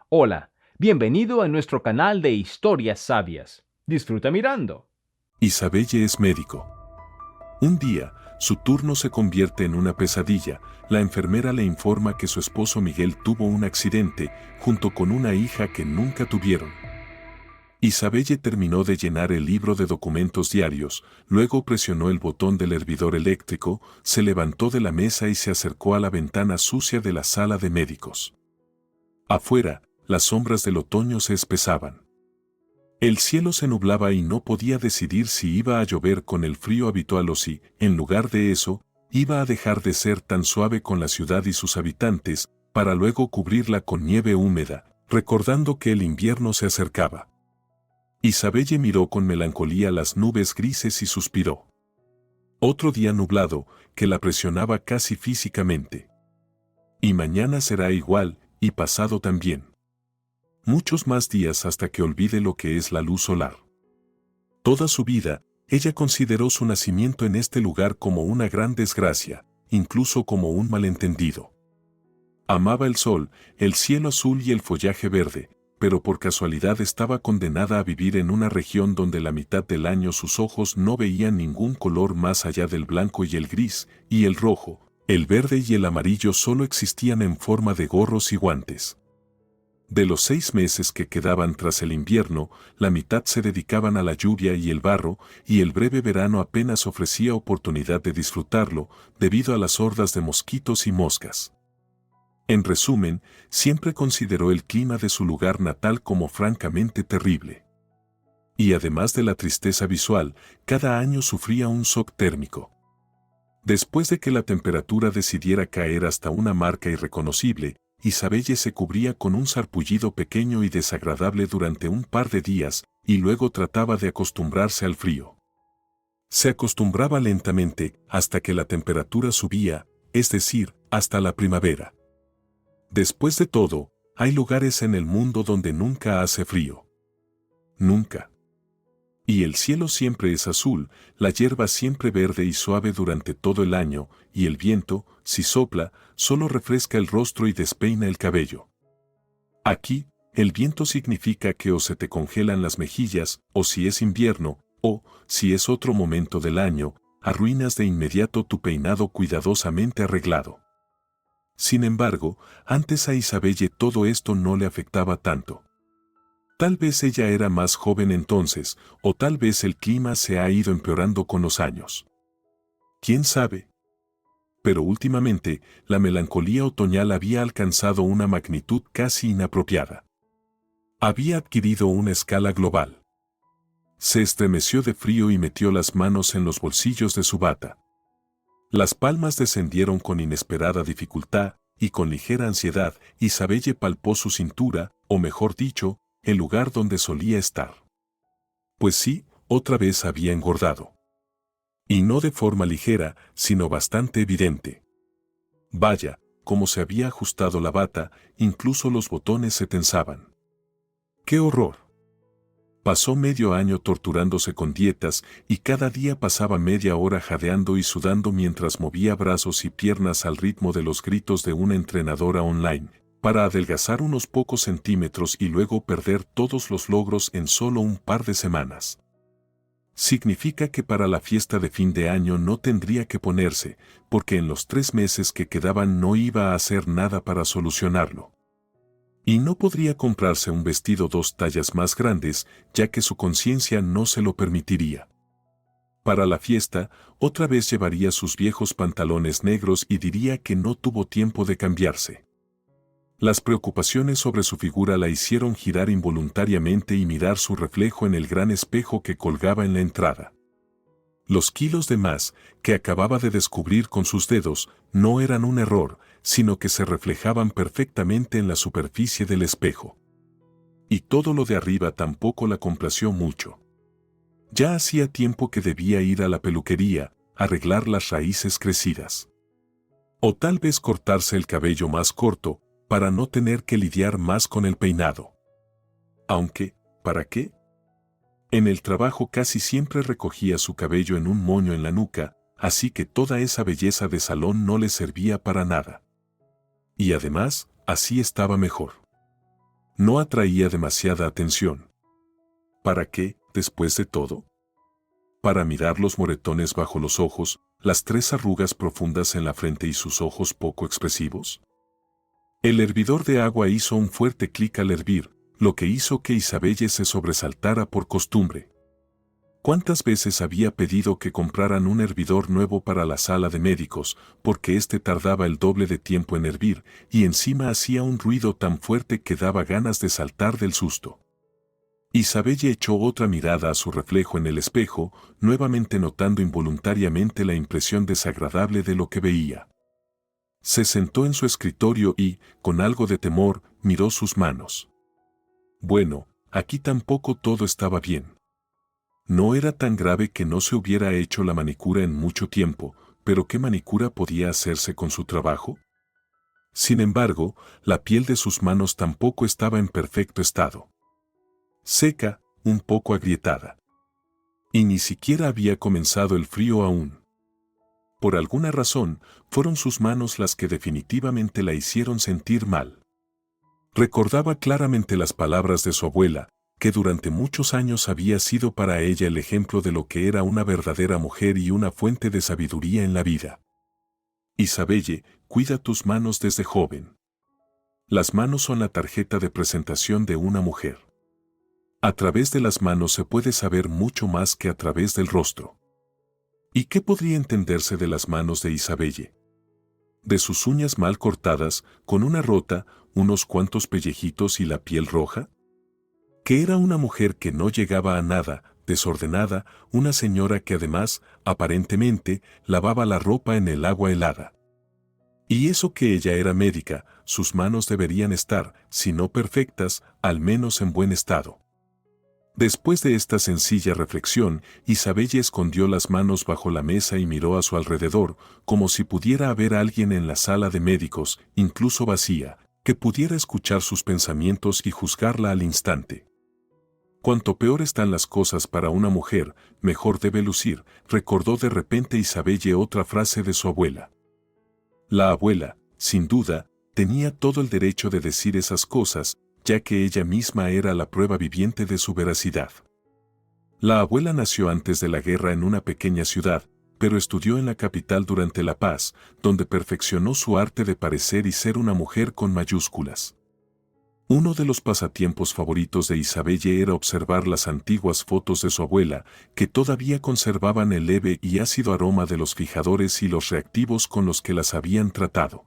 Hola, bienvenido a nuestro canal de historias sabias. Disfruta mirando. Isabelle es médico. Un día, su turno se convierte en una pesadilla. La enfermera le informa que su esposo Miguel tuvo un accidente junto con una hija que nunca tuvieron. Isabelle terminó de llenar el libro de documentos diarios, luego presionó el botón del hervidor eléctrico, se levantó de la mesa y se acercó a la ventana sucia de la sala de médicos. Afuera, las sombras del otoño se espesaban. El cielo se nublaba y no podía decidir si iba a llover con el frío habitual o si, en lugar de eso, iba a dejar de ser tan suave con la ciudad y sus habitantes, para luego cubrirla con nieve húmeda, recordando que el invierno se acercaba. Isabelle miró con melancolía las nubes grises y suspiró. Otro día nublado, que la presionaba casi físicamente. Y mañana será igual, y pasado también. Muchos más días hasta que olvide lo que es la luz solar. Toda su vida, ella consideró su nacimiento en este lugar como una gran desgracia, incluso como un malentendido. Amaba el sol, el cielo azul y el follaje verde, pero por casualidad estaba condenada a vivir en una región donde la mitad del año sus ojos no veían ningún color más allá del blanco y el gris, y el rojo, el verde y el amarillo solo existían en forma de gorros y guantes. De los 6 meses que quedaban tras el invierno, la mitad se dedicaban a la lluvia y el barro, y el breve verano apenas ofrecía oportunidad de disfrutarlo, debido a las hordas de mosquitos y moscas. En resumen, siempre consideró el clima de su lugar natal como francamente terrible. Y además de la tristeza visual, cada año sufría un shock térmico. Después de que la temperatura decidiera caer hasta una marca irreconocible, Isabelle se cubría con un sarpullido pequeño y desagradable durante un par de días, y luego trataba de acostumbrarse al frío. Se acostumbraba lentamente hasta que la temperatura subía, es decir, hasta la primavera. Después de todo, hay lugares en el mundo donde nunca hace frío. Nunca. Y el cielo siempre es azul, la hierba siempre verde y suave durante todo el año, y el viento, si sopla, solo refresca el rostro y despeina el cabello. Aquí, el viento significa que o se te congelan las mejillas, o si es invierno, o, si es otro momento del año, arruinas de inmediato tu peinado cuidadosamente arreglado. Sin embargo, antes a Isabelle todo esto no le afectaba tanto. Tal vez ella era más joven entonces, o tal vez el clima se ha ido empeorando con los años. ¿Quién sabe? Pero últimamente, la melancolía otoñal había alcanzado una magnitud casi inapropiada. Había adquirido una escala global. Se estremeció de frío y metió las manos en los bolsillos de su bata. Las palmas descendieron con inesperada dificultad, y con ligera ansiedad, Isabelle palpó su cintura, o mejor dicho, el lugar donde solía estar. Pues sí, otra vez había engordado. Y no de forma ligera, sino bastante evidente. Vaya, como se había ajustado la bata, incluso los botones se tensaban. ¡Qué horror! Pasó medio año torturándose con dietas y cada día pasaba media hora jadeando y sudando mientras movía brazos y piernas al ritmo de los gritos de una entrenadora online, para adelgazar unos pocos centímetros y luego perder todos los logros en solo un par de semanas. Significa que para la fiesta de fin de año no tendría que ponerse, porque en los 3 meses que quedaban no iba a hacer nada para solucionarlo. Y no podría comprarse un vestido 2 tallas más grandes, ya que su conciencia no se lo permitiría. Para la fiesta, otra vez llevaría sus viejos pantalones negros y diría que no tuvo tiempo de cambiarse. Las preocupaciones sobre su figura la hicieron girar involuntariamente y mirar su reflejo en el gran espejo que colgaba en la entrada. Los kilos de más, que acababa de descubrir con sus dedos, no eran un error, sino que se reflejaban perfectamente en la superficie del espejo. Y todo lo de arriba tampoco la complació mucho. Ya hacía tiempo que debía ir a la peluquería, arreglar las raíces crecidas. O tal vez cortarse el cabello más corto, para no tener que lidiar más con el peinado. Aunque, ¿para qué? En el trabajo casi siempre recogía su cabello en un moño en la nuca, así que toda esa belleza de salón no le servía para nada. Y además, así estaba mejor. No atraía demasiada atención. ¿Para qué, después de todo? Para mirar los moretones bajo los ojos, las 3 arrugas profundas en la frente y sus ojos poco expresivos. El hervidor de agua hizo un fuerte clic al hervir, lo que hizo que Isabelle se sobresaltara por costumbre. ¿Cuántas veces había pedido que compraran un hervidor nuevo para la sala de médicos, porque éste tardaba el doble de tiempo en hervir, y encima hacía un ruido tan fuerte que daba ganas de saltar del susto? Isabelle echó otra mirada a su reflejo en el espejo, nuevamente notando involuntariamente la impresión desagradable de lo que veía. Se sentó en su escritorio y, con algo de temor, miró sus manos. Bueno, aquí tampoco todo estaba bien. No era tan grave que no se hubiera hecho la manicura en mucho tiempo, pero ¿qué manicura podía hacerse con su trabajo? Sin embargo, la piel de sus manos tampoco estaba en perfecto estado. Seca, un poco agrietada. Y ni siquiera había comenzado el frío aún. Por alguna razón, fueron sus manos las que definitivamente la hicieron sentir mal. Recordaba claramente las palabras de su abuela, que durante muchos años había sido para ella el ejemplo de lo que era una verdadera mujer y una fuente de sabiduría en la vida. Isabelle, cuida tus manos desde joven. Las manos son la tarjeta de presentación de una mujer. A través de las manos se puede saber mucho más que a través del rostro. ¿Y qué podría entenderse de las manos de Isabelle? De sus uñas mal cortadas, con una rota, unos cuantos pellejitos y la piel roja. Que era una mujer que no llegaba a nada, desordenada, una señora que además, aparentemente, lavaba la ropa en el agua helada. Y eso que ella era médica, sus manos deberían estar, si no perfectas, al menos en buen estado. Después de esta sencilla reflexión, Isabelle escondió las manos bajo la mesa y miró a su alrededor, como si pudiera haber alguien en la sala de médicos, incluso vacía, que pudiera escuchar sus pensamientos y juzgarla al instante. Cuanto peor están las cosas para una mujer, mejor debe lucir, recordó de repente Isabelle otra frase de su abuela. La abuela, sin duda, tenía todo el derecho de decir esas cosas, ya que ella misma era la prueba viviente de su veracidad. La abuela nació antes de la guerra en una pequeña ciudad, pero estudió en la capital durante la paz, donde perfeccionó su arte de parecer y ser una mujer con mayúsculas. Uno de los pasatiempos favoritos de Isabelle era observar las antiguas fotos de su abuela, que todavía conservaban el leve y ácido aroma de los fijadores y los reactivos con los que las habían tratado.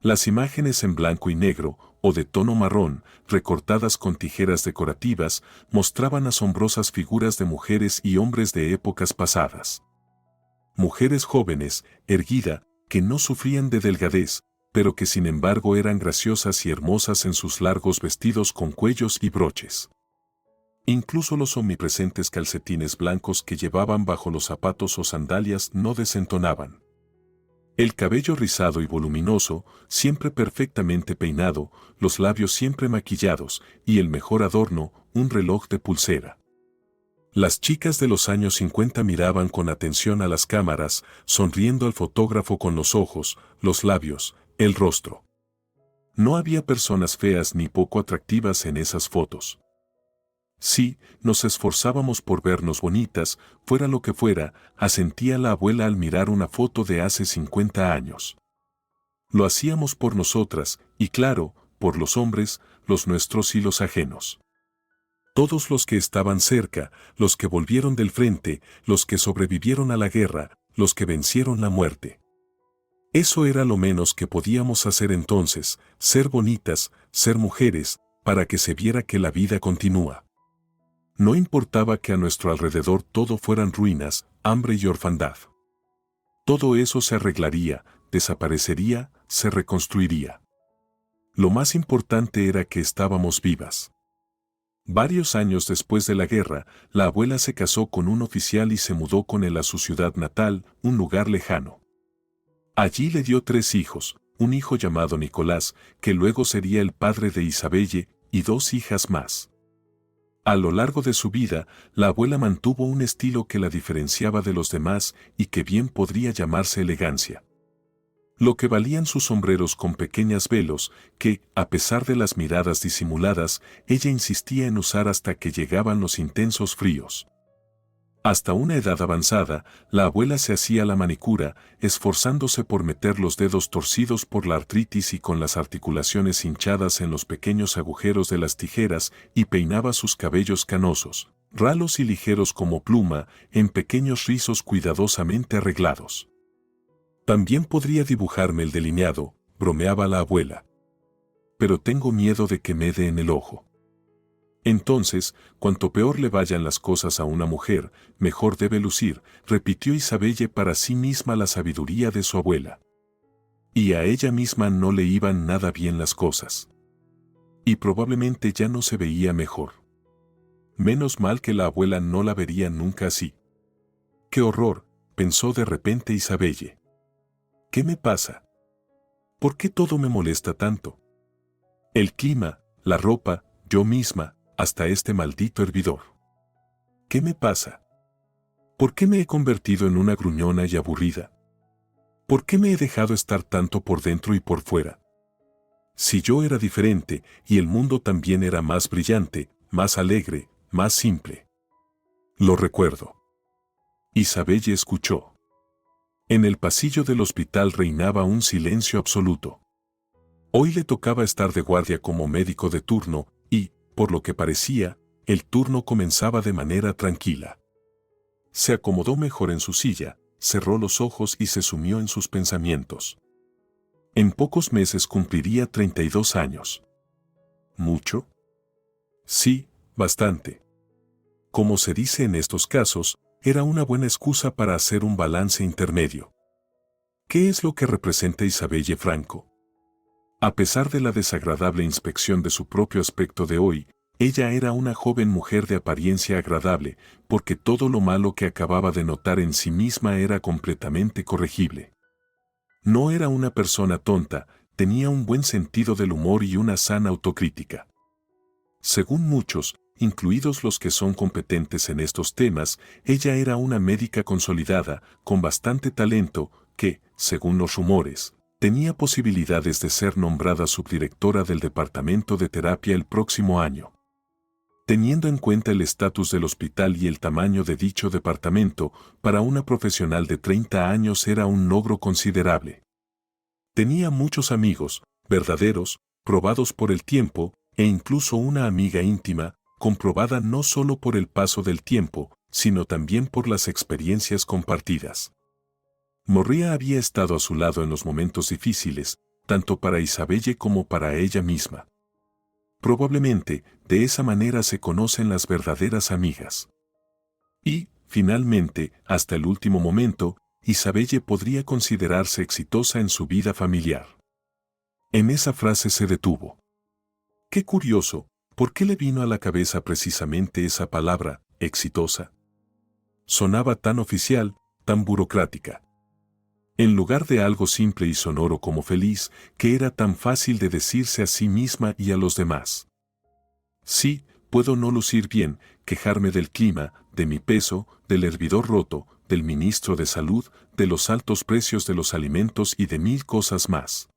Las imágenes en blanco y negro, o de tono marrón, recortadas con tijeras decorativas, mostraban asombrosas figuras de mujeres y hombres de épocas pasadas. Mujeres jóvenes, erguidas, que no sufrían de delgadez, pero que sin embargo eran graciosas y hermosas en sus largos vestidos con cuellos y broches. Incluso los omnipresentes calcetines blancos que llevaban bajo los zapatos o sandalias no desentonaban. El cabello rizado y voluminoso, siempre perfectamente peinado, los labios siempre maquillados, y el mejor adorno, un reloj de pulsera. Las chicas de los años 50 miraban con atención a las cámaras, sonriendo al fotógrafo con los ojos, los labios, el rostro. No había personas feas ni poco atractivas en esas fotos. Sí, nos esforzábamos por vernos bonitas, fuera lo que fuera, asentía la abuela al mirar una foto de hace 50 años. Lo hacíamos por nosotras, y claro, por los hombres, los nuestros y los ajenos. Todos los que estaban cerca, los que volvieron del frente, los que sobrevivieron a la guerra, los que vencieron la muerte. Eso era lo menos que podíamos hacer entonces, ser bonitas, ser mujeres, para que se viera que la vida continúa. No importaba que a nuestro alrededor todo fueran ruinas, hambre y orfandad. Todo eso se arreglaría, desaparecería, se reconstruiría. Lo más importante era que estábamos vivas. Varios años después de la guerra, la abuela se casó con un oficial y se mudó con él a su ciudad natal, un lugar lejano. Allí le dio 3 hijos, un hijo llamado Nicolás, que luego sería el padre de Isabelle, y 2 hijas más. A lo largo de su vida, la abuela mantuvo un estilo que la diferenciaba de los demás y que bien podría llamarse elegancia. Lo que valían sus sombreros con pequeñas velos que, a pesar de las miradas disimuladas, ella insistía en usar hasta que llegaban los intensos fríos. Hasta una edad avanzada, la abuela se hacía la manicura, esforzándose por meter los dedos torcidos por la artritis y con las articulaciones hinchadas en los pequeños agujeros de las tijeras, y peinaba sus cabellos canosos, ralos y ligeros como pluma, en pequeños rizos cuidadosamente arreglados. También podría dibujarme el delineado, bromeaba la abuela. Pero tengo miedo de que me dé en el ojo. Entonces, cuanto peor le vayan las cosas a una mujer, mejor debe lucir, repitió Isabelle para sí misma la sabiduría de su abuela. Y a ella misma no le iban nada bien las cosas. Y probablemente ya no se veía mejor. Menos mal que la abuela no la vería nunca así. ¡Qué horror!, pensó de repente Isabelle. ¿Qué me pasa? ¿Por qué todo me molesta tanto? El clima, la ropa, yo misma, hasta este maldito hervidor. ¿Qué me pasa? ¿Por qué me he convertido en una gruñona y aburrida? ¿Por qué me he dejado estar tanto por dentro y por fuera? Si yo era diferente y el mundo también era más brillante, más alegre, más simple. Lo recuerdo. Isabelle escuchó. En el pasillo del hospital reinaba un silencio absoluto. Hoy le tocaba estar de guardia como médico de turno y, por lo que parecía, el turno comenzaba de manera tranquila. Se acomodó mejor en su silla, cerró los ojos y se sumió en sus pensamientos. En pocos meses cumpliría 32 años. ¿Mucho? Sí, bastante. Como se dice en estos casos, era una buena excusa para hacer un balance intermedio. ¿Qué es lo que representa Isabelle Franco? A pesar de la desagradable inspección de su propio aspecto de hoy, ella era una joven mujer de apariencia agradable, porque todo lo malo que acababa de notar en sí misma era completamente corregible. No era una persona tonta, tenía un buen sentido del humor y una sana autocrítica. Según muchos, incluidos los que son competentes en estos temas, ella era una médica consolidada, con bastante talento, que, según los rumores, tenía posibilidades de ser nombrada subdirectora del departamento de terapia el próximo año. Teniendo en cuenta el estatus del hospital y el tamaño de dicho departamento, para una profesional de 30 años era un logro considerable. Tenía muchos amigos, verdaderos, probados por el tiempo, e incluso una amiga íntima, comprobada no solo por el paso del tiempo, sino también por las experiencias compartidas. Morría había estado a su lado en los momentos difíciles, tanto para Isabelle como para ella misma. Probablemente, de esa manera se conocen las verdaderas amigas. Y, finalmente, hasta el último momento, Isabelle podría considerarse exitosa en su vida familiar. En esa frase se detuvo. Qué curioso, ¿por qué le vino a la cabeza precisamente esa palabra, exitosa? Sonaba tan oficial, tan burocrática. En lugar de algo simple y sonoro como feliz, que era tan fácil de decirse a sí misma y a los demás. Sí, puedo no lucir bien, quejarme del clima, de mi peso, del hervidor roto, del ministro de salud, de los altos precios de los alimentos y de 1000 cosas más.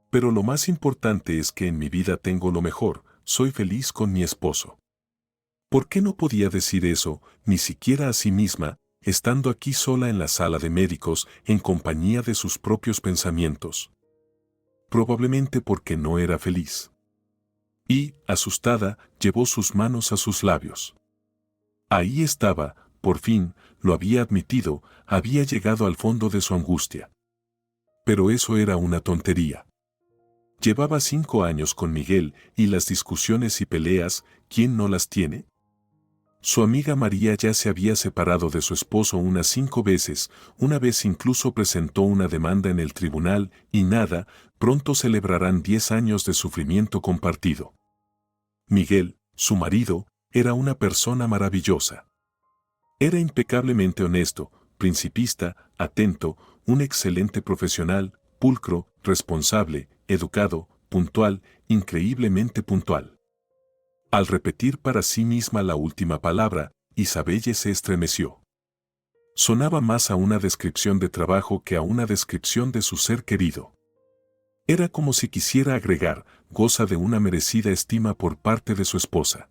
Pero lo más importante es que en mi vida tengo lo mejor, soy feliz con mi esposo. ¿Por qué no podía decir eso, ni siquiera a sí misma, estando aquí sola en la sala de médicos, en compañía de sus propios pensamientos? Probablemente porque no era feliz. Y, asustada, llevó sus manos a sus labios. Ahí estaba, por fin, lo había admitido, había llegado al fondo de su angustia. Pero eso era una tontería. Llevaba 5 años con Miguel, y las discusiones y peleas, ¿quién no las tiene? Su amiga María ya se había separado de su esposo unas 5 veces, una vez incluso presentó una demanda en el tribunal, y nada, pronto celebrarán 10 años de sufrimiento compartido. Miguel, su marido, era una persona maravillosa. Era impecablemente honesto, principista, atento, un excelente profesional, pulcro, responsable, educado, puntual, increíblemente puntual. Al repetir para sí misma la última palabra, Isabelle se estremeció. Sonaba más a una descripción de trabajo que a una descripción de su ser querido. Era como si quisiera agregar, goza de una merecida estima por parte de su esposa.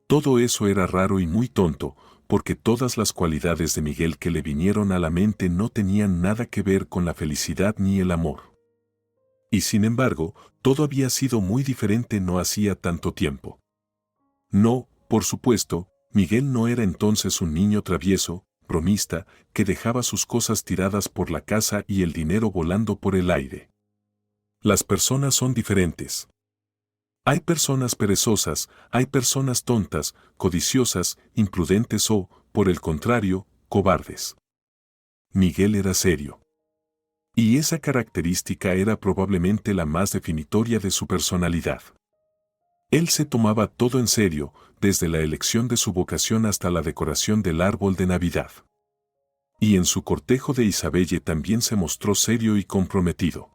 Todo eso era raro y muy tonto, porque todas las cualidades de Miguel que le vinieron a la mente no tenían nada que ver con la felicidad ni el amor. Y sin embargo, todo había sido muy diferente no hacía tanto tiempo. No, por supuesto, Miguel no era entonces un niño travieso, bromista, que dejaba sus cosas tiradas por la casa y el dinero volando por el aire. Las personas son diferentes. Hay personas perezosas, hay personas tontas, codiciosas, imprudentes o, por el contrario, cobardes. Miguel era serio. Y esa característica era probablemente la más definitoria de su personalidad. Él se tomaba todo en serio, desde la elección de su vocación hasta la decoración del árbol de Navidad. Y en su cortejo de Isabelle también se mostró serio y comprometido.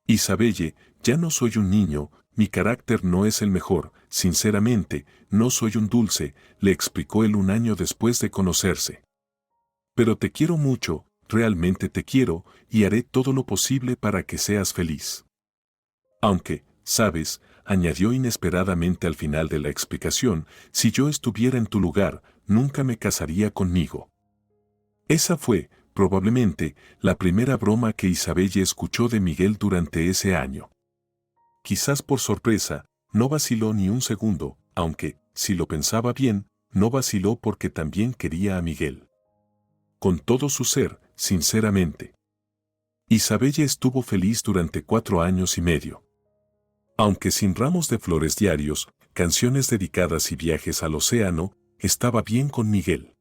Isabelle, ya no soy un niño, mi carácter no es el mejor, sinceramente, no soy un dulce, le explicó él un año después de conocerse. Pero te quiero mucho, realmente te quiero, y haré todo lo posible para que seas feliz. Aunque, sabes, añadió inesperadamente al final de la explicación, si yo estuviera en tu lugar, nunca me casaría conmigo. Esa fue, probablemente, la primera broma que Isabelle escuchó de Miguel durante ese año. Quizás por sorpresa, no vaciló ni un segundo, aunque, si lo pensaba bien, no vaciló porque también quería a Miguel. Con todo su ser, sinceramente. Isabelle estuvo feliz durante 4 años y medio. Aunque sin ramos de flores diarios, canciones dedicadas y viajes al océano, estaba bien con Miguel.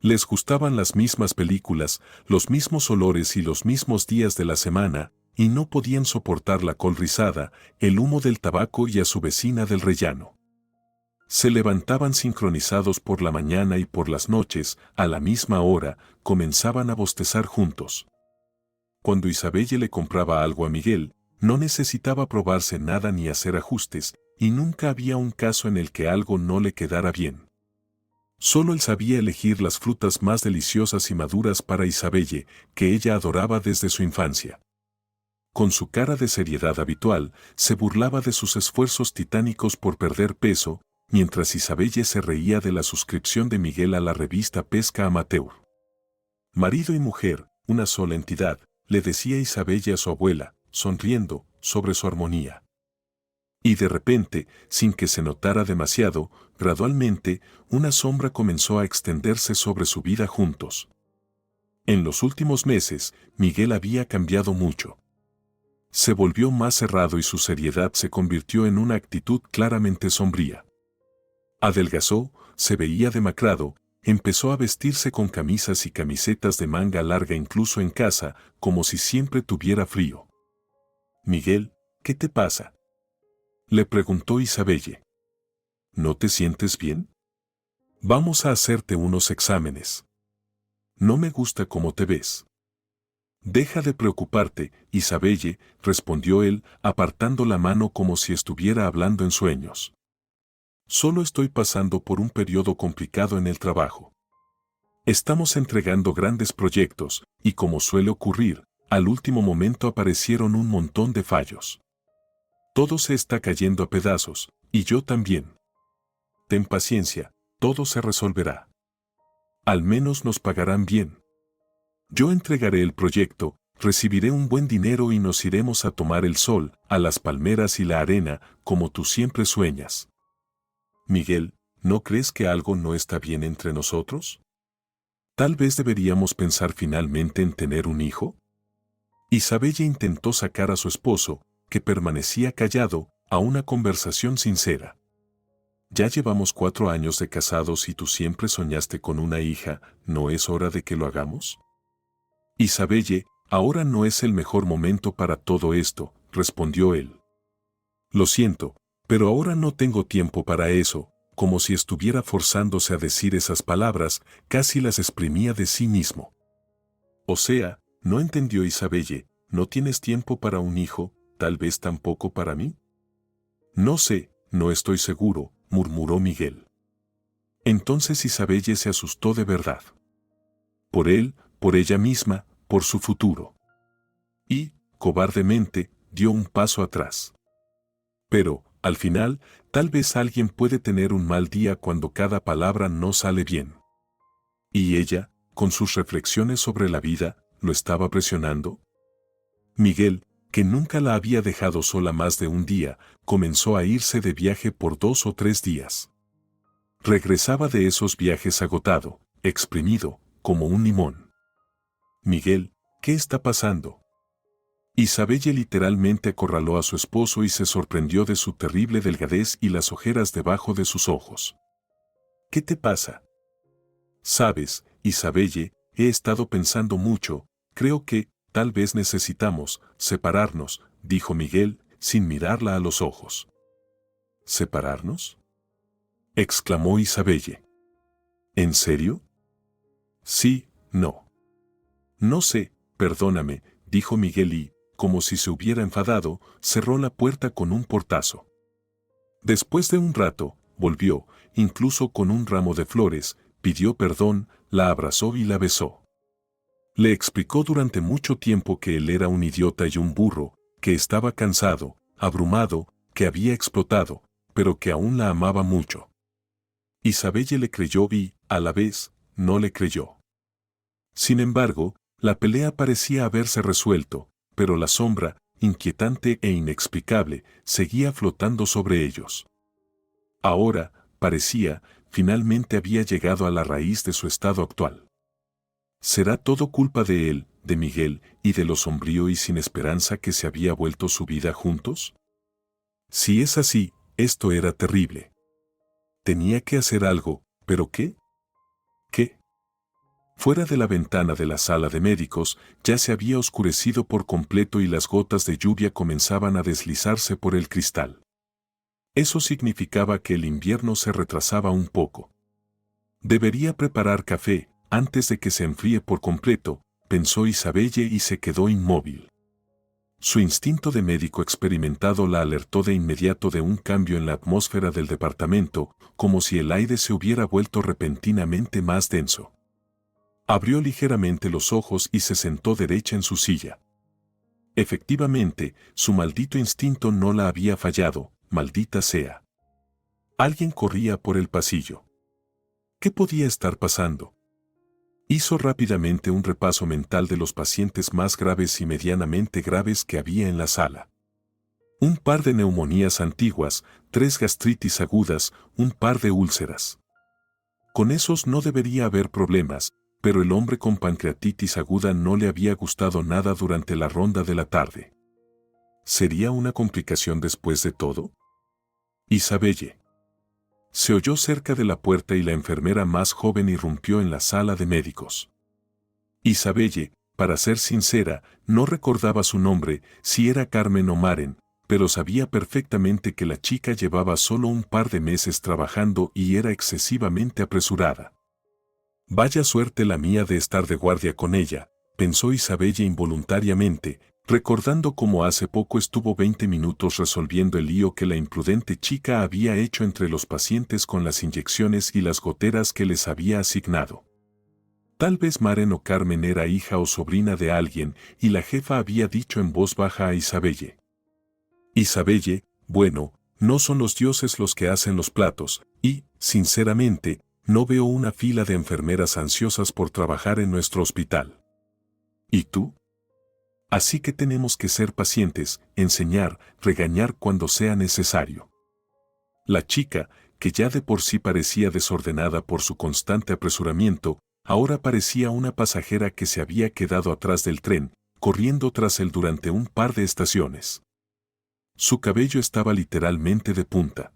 Les gustaban las mismas películas, los mismos olores y los mismos días de la semana, y no podían soportar la col rizada, el humo del tabaco y a su vecina del rellano. Se levantaban sincronizados por la mañana y por las noches, a la misma hora, comenzaban a bostezar juntos. Cuando Isabelle le compraba algo a Miguel, no necesitaba probarse nada ni hacer ajustes, y nunca había un caso en el que algo no le quedara bien. Solo él sabía elegir las frutas más deliciosas y maduras para Isabelle, que ella adoraba desde su infancia. Con su cara de seriedad habitual, se burlaba de sus esfuerzos titánicos por perder peso, mientras Isabelle se reía de la suscripción de Miguel a la revista Pesca Amateur. Marido y mujer, una sola entidad, le decía Isabelle a su abuela, sonriendo, sobre su armonía. Y de repente, sin que se notara demasiado, gradualmente, una sombra comenzó a extenderse sobre su vida juntos. En los últimos meses, Miguel había cambiado mucho. Se volvió más cerrado y su seriedad se convirtió en una actitud claramente sombría. Adelgazó, se veía demacrado, empezó a vestirse con camisas y camisetas de manga larga incluso en casa, como si siempre tuviera frío. «Miguel, ¿qué te pasa?», le preguntó Isabelle. «¿No te sientes bien? Vamos a hacerte unos exámenes. No me gusta cómo te ves». «Deja de preocuparte, Isabelle», respondió él, apartando la mano como si estuviera hablando en sueños. «Solo estoy pasando por un periodo complicado en el trabajo. Estamos entregando grandes proyectos, y como suele ocurrir, al último momento aparecieron un montón de fallos. Todo se está cayendo a pedazos, y yo también. Ten paciencia, todo se resolverá. Al menos nos pagarán bien. Yo entregaré el proyecto, recibiré un buen dinero y nos iremos a tomar el sol, a las palmeras y la arena, como tú siempre sueñas. Miguel, ¿no crees que algo no está bien entre nosotros? ¿Tal vez deberíamos pensar finalmente en tener un hijo?» Isabelle intentó sacar a su esposo, que permanecía callado, a una conversación sincera. «Ya llevamos 4 años de casados y tú siempre soñaste con una hija, ¿no es hora de que lo hagamos?» «Isabelle, ahora no es el mejor momento para todo esto», respondió él. «Lo siento, pero ahora no tengo tiempo para eso», como si estuviera forzándose a decir esas palabras, casi las exprimía de sí mismo. «O sea», no entendió Isabelle, «¿no tienes tiempo para un hijo, tal vez tampoco para mí?» «No sé, no estoy seguro», murmuró Miguel. Entonces Isabelle se asustó de verdad. por él, por ella misma, por su futuro. Y, cobardemente, dio un paso atrás. Pero, al final, tal vez alguien puede tener un mal día cuando cada palabra no sale bien. ¿Y ella, con sus reflexiones sobre la vida, lo estaba presionando? Miguel, que nunca la había dejado sola más de un día, comenzó a irse de viaje por 2 o 3 días. Regresaba de esos viajes agotado, exprimido, como un limón. Miguel, ¿qué está pasando? Isabelle literalmente acorraló a su esposo y se sorprendió de su terrible delgadez y las ojeras debajo de sus ojos. ¿Qué te pasa? Sabes, Isabelle, he estado pensando mucho, creo que, tal vez necesitamos separarnos, dijo Miguel, sin mirarla a los ojos. ¿Separarnos?, exclamó Isabelle. ¿En serio? Sí, no. No sé, perdóname, dijo Miguel y, como si se hubiera enfadado, cerró la puerta con un portazo. Después de un rato, volvió, incluso con un ramo de flores, pidió perdón, la abrazó y la besó. Le explicó durante mucho tiempo que él era un idiota y un burro, que estaba cansado, abrumado, que había explotado, pero que aún la amaba mucho. Isabelle le creyó y, a la vez, no le creyó. Sin embargo, la pelea parecía haberse resuelto, pero la sombra, inquietante e inexplicable, seguía flotando sobre ellos. Ahora, parecía, finalmente había llegado a la raíz de su estado actual. ¿Será todo culpa de él, de Miguel, y de lo sombrío y sin esperanza que se había vuelto su vida juntos? Si es así, esto era terrible. Tenía que hacer algo, ¿pero qué? ¿Qué? Fuera de la ventana de la sala de médicos, ya se había oscurecido por completo y las gotas de lluvia comenzaban a deslizarse por el cristal. Eso significaba que el invierno se retrasaba un poco. Debería preparar café, antes de que se enfríe por completo, pensó Isabelle y se quedó inmóvil. Su instinto de médico experimentado la alertó de inmediato de un cambio en la atmósfera del departamento, como si el aire se hubiera vuelto repentinamente más denso. Abrió ligeramente los ojos y se sentó derecha en su silla. Efectivamente, su maldito instinto no la había fallado, maldita sea. Alguien corría por el pasillo. ¿Qué podía estar pasando? Hizo rápidamente un repaso mental de los pacientes más graves y medianamente graves que había en la sala. Un par de neumonías antiguas, 3 gastritis agudas, un par de úlceras. Con esos no debería haber problemas, pero el hombre con pancreatitis aguda no le había gustado nada durante la ronda de la tarde. ¿Sería una complicación después de todo? Isabelle. Se oyó cerca de la puerta y la enfermera más joven irrumpió en la sala de médicos. Isabelle, para ser sincera, no recordaba su nombre, si era Carmen o Maren, pero sabía perfectamente que la chica llevaba solo un par de meses trabajando y era excesivamente apresurada. Vaya suerte la mía de estar de guardia con ella, pensó Isabelle involuntariamente, recordando cómo hace poco estuvo 20 minutos resolviendo el lío que la imprudente chica había hecho entre los pacientes con las inyecciones y las goteras que les había asignado. Tal vez Maren o Carmen era hija o sobrina de alguien y la jefa había dicho en voz baja a Isabelle. Isabelle, bueno, no son los dioses los que hacen los platos, y, sinceramente, no veo una fila de enfermeras ansiosas por trabajar en nuestro hospital. ¿Y tú? Así que tenemos que ser pacientes, enseñar, regañar cuando sea necesario. La chica, que ya de por sí parecía desordenada por su constante apresuramiento, ahora parecía una pasajera que se había quedado atrás del tren, corriendo tras él durante un par de estaciones. Su cabello estaba literalmente de punta.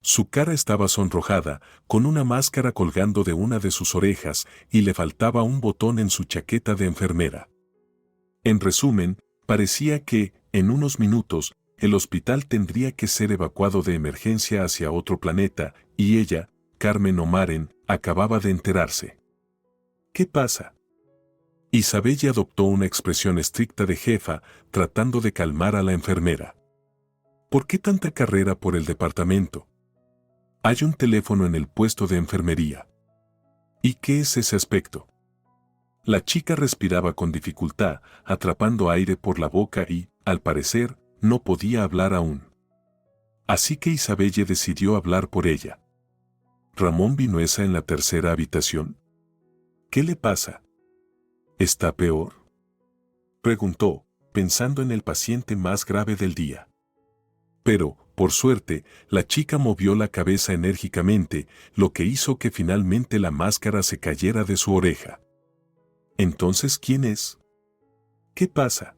Su cara estaba sonrojada, con una máscara colgando de una de sus orejas, y le faltaba un botón en su chaqueta de enfermera. En resumen, parecía que, en unos minutos, el hospital tendría que ser evacuado de emergencia hacia otro planeta, y ella, Carmen o Maren, acababa de enterarse. ¿Qué pasa? Isabelle adoptó una expresión estricta de jefa, tratando de calmar a la enfermera. ¿Por qué tanta carrera por el departamento? Hay un teléfono en el puesto de enfermería. ¿Y qué es ese aspecto? La chica respiraba con dificultad, atrapando aire por la boca y, al parecer, no podía hablar aún. Así que Isabelle decidió hablar por ella. ¿Ramón Vinuesa en la tercera habitación? ¿Qué le pasa? ¿Está peor?, preguntó, pensando en el paciente más grave del día. Pero, por suerte, la chica movió la cabeza enérgicamente, lo que hizo que finalmente la máscara se cayera de su oreja. ¿Entonces quién es? ¿Qué pasa?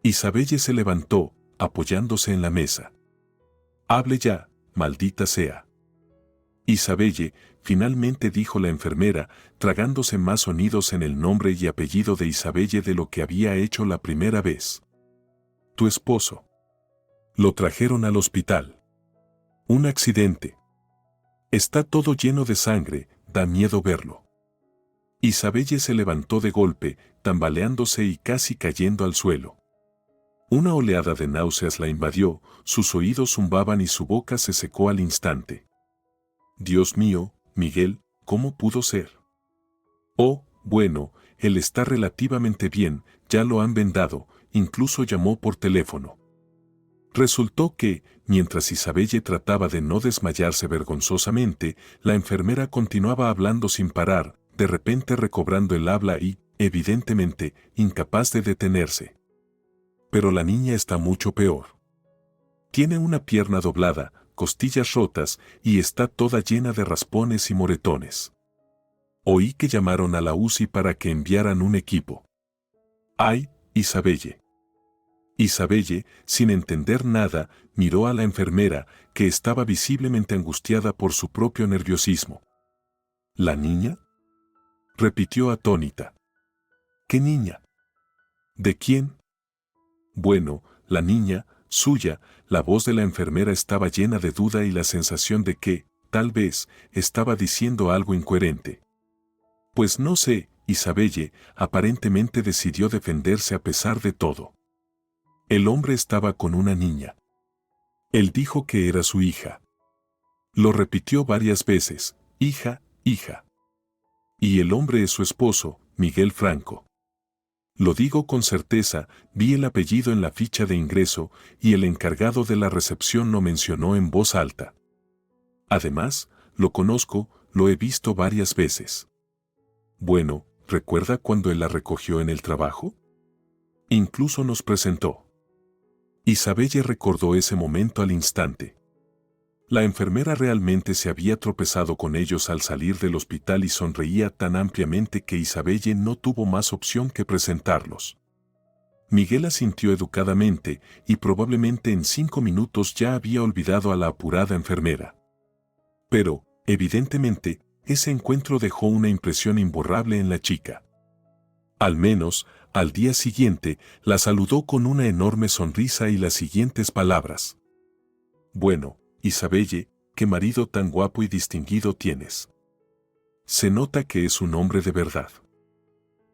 Isabelle se levantó, apoyándose en la mesa. Hable ya, maldita sea. Isabelle, finalmente dijo la enfermera, tragándose más sonidos en el nombre y apellido de Isabelle de lo que había hecho la primera vez. Tu esposo. Lo trajeron al hospital. Un accidente. Está todo lleno de sangre, da miedo verlo. Isabelle se levantó de golpe, tambaleándose y casi cayendo al suelo. Una oleada de náuseas la invadió, sus oídos zumbaban y su boca se secó al instante. Dios mío, Miguel, ¿cómo pudo ser? Oh, bueno, él está relativamente bien, ya lo han vendado, incluso llamó por teléfono. Resultó que, mientras Isabelle trataba de no desmayarse vergonzosamente, la enfermera continuaba hablando sin parar, de repente recobrando el habla y, evidentemente, incapaz de detenerse. Pero la niña está mucho peor. Tiene una pierna doblada, costillas rotas y está toda llena de raspones y moretones. Oí que llamaron a la UCI para que enviaran un equipo. ¡Ay, Isabelle! Isabelle, sin entender nada, miró a la enfermera, que estaba visiblemente angustiada por su propio nerviosismo. ¿La niña?, repitió atónita. ¿Qué niña? ¿De quién? Bueno, la niña, suya. La voz de la enfermera estaba llena de duda y la sensación de que, tal vez, estaba diciendo algo incoherente. Pues no sé, Isabelle aparentemente decidió defenderse a pesar de todo. El hombre estaba con una niña. Él dijo que era su hija. Lo repitió varias veces, hija, hija. Y el hombre es su esposo, Miguel Franco. Lo digo con certeza, vi el apellido en la ficha de ingreso y el encargado de la recepción lo mencionó en voz alta. Además, lo conozco, lo he visto varias veces. Bueno, ¿recuerda cuando él la recogió en el trabajo? Incluso nos presentó. Isabelle recordó ese momento al instante. La enfermera realmente se había tropezado con ellos al salir del hospital y sonreía tan ampliamente que Isabelle no tuvo más opción que presentarlos. Miguel asintió educadamente y probablemente en 5 minutos ya había olvidado a la apurada enfermera. Pero, evidentemente, ese encuentro dejó una impresión imborrable en la chica. Al menos, al día siguiente, la saludó con una enorme sonrisa y las siguientes palabras. Bueno, Isabelle, qué marido tan guapo y distinguido tienes. Se nota que es un hombre de verdad.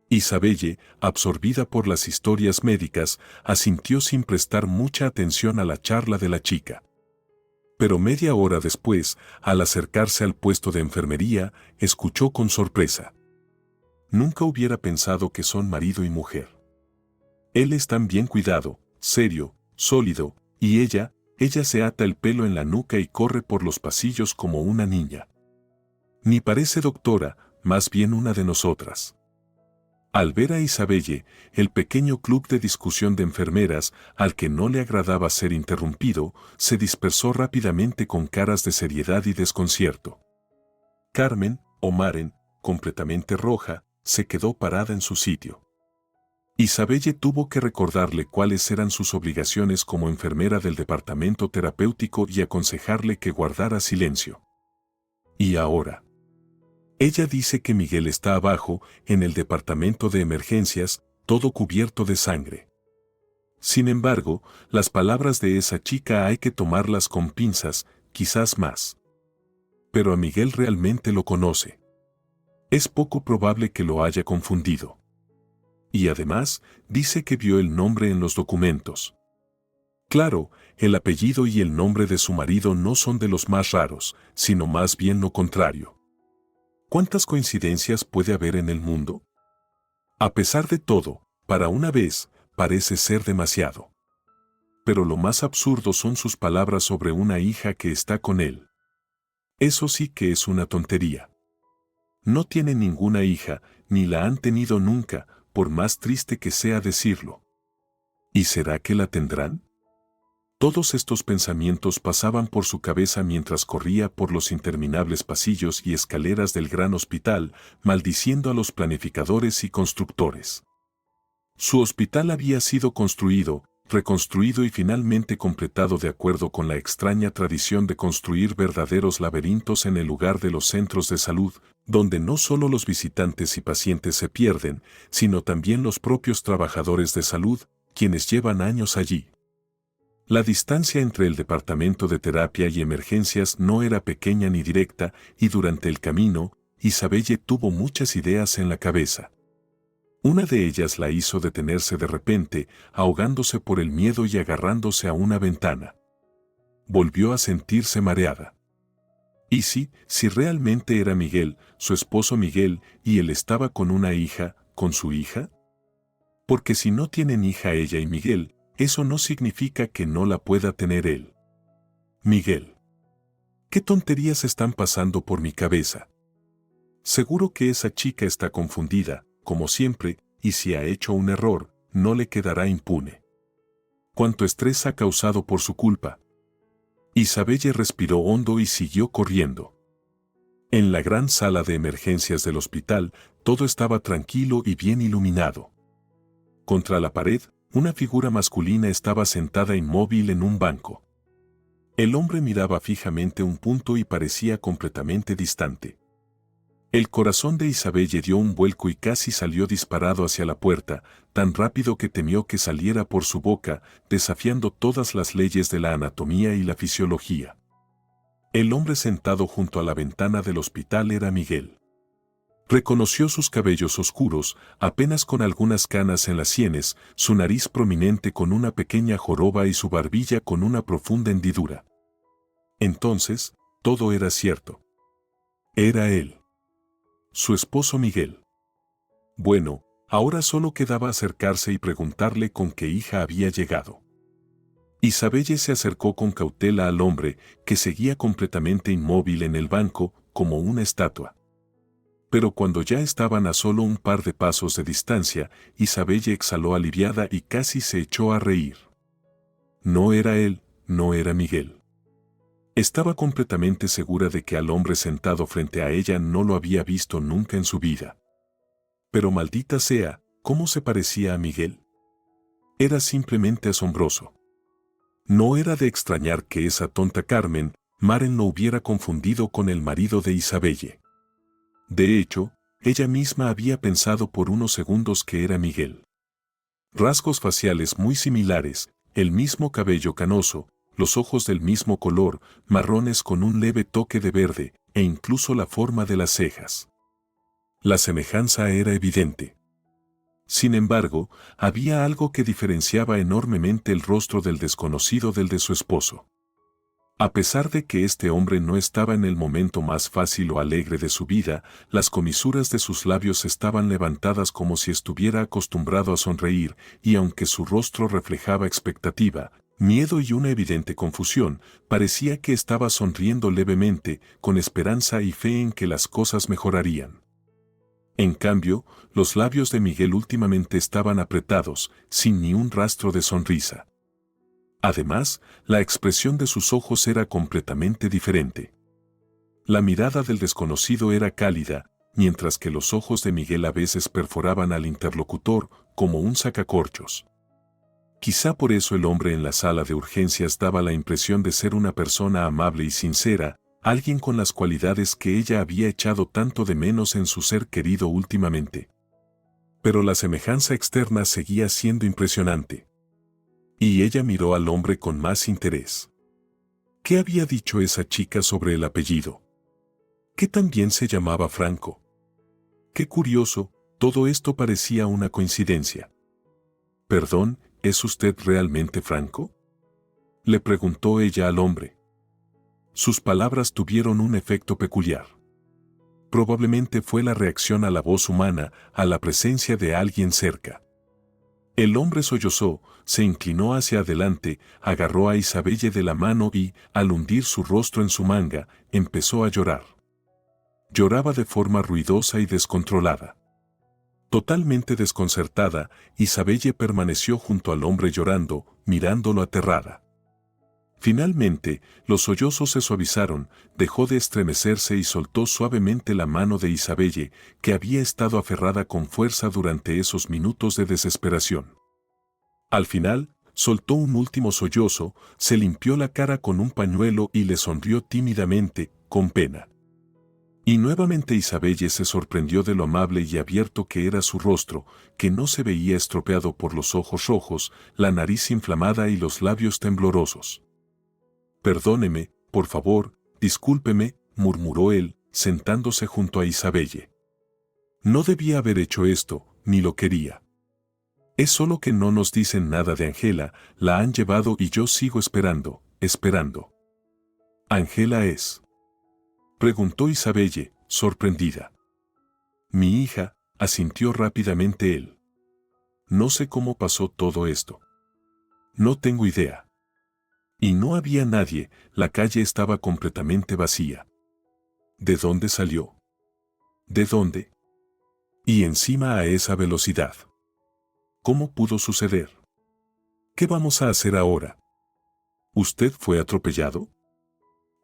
Isabelle, absorbida por las historias médicas, asintió sin prestar mucha atención a la charla de la chica. Pero media hora después, al acercarse al puesto de enfermería, escuchó con sorpresa. Nunca hubiera pensado que son marido y mujer. Él es tan bien cuidado, serio, sólido, y ella se ata el pelo en la nuca y corre por los pasillos como una niña. Ni parece doctora, más bien una de nosotras. Al ver a Isabelle, el pequeño club de discusión de enfermeras, al que no le agradaba ser interrumpido, se dispersó rápidamente con caras de seriedad y desconcierto. Carmen, o Maren, completamente roja, se quedó parada en su sitio. Isabelle tuvo que recordarle cuáles eran sus obligaciones como enfermera del departamento terapéutico y aconsejarle que guardara silencio. ¿Y ahora? Ella dice que Miguel está abajo, en el departamento de emergencias, todo cubierto de sangre. Sin embargo, las palabras de esa chica hay que tomarlas con pinzas, quizás más. Pero a Miguel realmente lo conoce. Es poco probable que lo haya confundido. Y además, dice que vio el nombre en los documentos. Claro, el apellido y el nombre de su marido no son de los más raros, sino más bien lo contrario. ¿Cuántas coincidencias puede haber en el mundo? A pesar de todo, para una vez, parece ser demasiado. Pero lo más absurdo son sus palabras sobre una hija que está con él. Eso sí que es una tontería. No tiene ninguna hija, ni la han tenido nunca, por más triste que sea decirlo. ¿Y será que la tendrán? Todos estos pensamientos pasaban por su cabeza mientras corría por los interminables pasillos y escaleras del gran hospital, maldiciendo a los planificadores y constructores. Su hospital había sido construido, reconstruido y finalmente completado de acuerdo con la extraña tradición de construir verdaderos laberintos en el lugar de los centros de salud, donde no solo los visitantes y pacientes se pierden, sino también los propios trabajadores de salud, quienes llevan años allí. La distancia entre el departamento de terapia y emergencias no era pequeña ni directa, y durante el camino, Isabelle tuvo muchas ideas en la cabeza. Una de ellas la hizo detenerse de repente, ahogándose por el miedo y agarrándose a una ventana. Volvió a sentirse mareada. ¿Y si realmente era Miguel, su esposo Miguel, y él estaba con una hija, con su hija? Porque si no tienen hija ella y Miguel, eso no significa que no la pueda tener él. Miguel. ¿Qué tonterías están pasando por mi cabeza? Seguro que esa chica está confundida, como siempre, y si ha hecho un error, no le quedará impune. ¿Cuánto estrés ha causado por su culpa? Isabelle respiró hondo y siguió corriendo. En la gran sala de emergencias del hospital, todo estaba tranquilo y bien iluminado. Contra la pared, una figura masculina estaba sentada inmóvil en un banco. El hombre miraba fijamente un punto y parecía completamente distante. El corazón de Isabelle dio un vuelco y casi salió disparado hacia la puerta, tan rápido que temió que saliera por su boca, desafiando todas las leyes de la anatomía y la fisiología. El hombre sentado junto a la ventana del hospital era Miguel. Reconoció sus cabellos oscuros, apenas con algunas canas en las sienes, su nariz prominente con una pequeña joroba y su barbilla con una profunda hendidura. Entonces, todo era cierto. Era él. Su esposo Miguel. Bueno, ahora solo quedaba acercarse y preguntarle con qué hija había llegado. Isabelle se acercó con cautela al hombre, que seguía completamente inmóvil en el banco, como una estatua. Pero cuando ya estaban a solo un par de pasos de distancia, Isabelle exhaló aliviada y casi se echó a reír. No era él, no era Miguel. Estaba completamente segura de que al hombre sentado frente a ella no lo había visto nunca en su vida. Pero maldita sea, ¿cómo se parecía a Miguel? Era simplemente asombroso. No era de extrañar que esa tonta Carmen, Maren lo hubiera confundido con el marido de Isabelle. De hecho, ella misma había pensado por unos segundos que era Miguel. Rasgos faciales muy similares, el mismo cabello canoso, los ojos del mismo color, marrones con un leve toque de verde, e incluso la forma de las cejas. La semejanza era evidente. Sin embargo, había algo que diferenciaba enormemente el rostro del desconocido del de su esposo. A pesar de que este hombre no estaba en el momento más fácil o alegre de su vida, las comisuras de sus labios estaban levantadas como si estuviera acostumbrado a sonreír, y aunque su rostro reflejaba expectativa, miedo y una evidente confusión, parecía que estaba sonriendo levemente, con esperanza y fe en que las cosas mejorarían. En cambio, los labios de Miguel últimamente estaban apretados, sin ni un rastro de sonrisa. Además, la expresión de sus ojos era completamente diferente. La mirada del desconocido era cálida, mientras que los ojos de Miguel a veces perforaban al interlocutor como un sacacorchos. Quizá por eso el hombre en la sala de urgencias daba la impresión de ser una persona amable y sincera, alguien con las cualidades que ella había echado tanto de menos en su ser querido últimamente. Pero la semejanza externa seguía siendo impresionante. Y ella miró al hombre con más interés. ¿Qué había dicho esa chica sobre el apellido? ¿Que también se llamaba Franco? Qué curioso, todo esto parecía una coincidencia. Perdón, ¿es usted realmente Franco?, le preguntó ella al hombre. Sus palabras tuvieron un efecto peculiar. Probablemente fue la reacción a la voz humana, a la presencia de alguien cerca. El hombre sollozó, se inclinó hacia adelante, agarró a Isabelle de la mano y, al hundir su rostro en su manga, empezó a llorar. Lloraba de forma ruidosa y descontrolada. Totalmente desconcertada, Isabelle permaneció junto al hombre llorando, mirándolo aterrada. Finalmente, los sollozos se suavizaron, dejó de estremecerse y soltó suavemente la mano de Isabelle, que había estado aferrada con fuerza durante esos minutos de desesperación. Al final, soltó un último sollozo, se limpió la cara con un pañuelo y le sonrió tímidamente, con pena. Y nuevamente Isabelle se sorprendió de lo amable y abierto que era su rostro, que no se veía estropeado por los ojos rojos, la nariz inflamada y los labios temblorosos. «Perdóneme, por favor, discúlpeme», murmuró él, sentándose junto a Isabelle. «No debía haber hecho esto, ni lo quería. Es solo que no nos dicen nada de Angela, la han llevado y yo sigo esperando, esperando». «¿Angela es?», preguntó Isabelle, sorprendida. «Mi hija», asintió rápidamente él. «No sé cómo pasó todo esto. No tengo idea». Y no había nadie, la calle estaba completamente vacía. ¿De dónde salió? ¿De dónde? Y encima a esa velocidad. ¿Cómo pudo suceder? ¿Qué vamos a hacer ahora? ¿Usted fue atropellado?,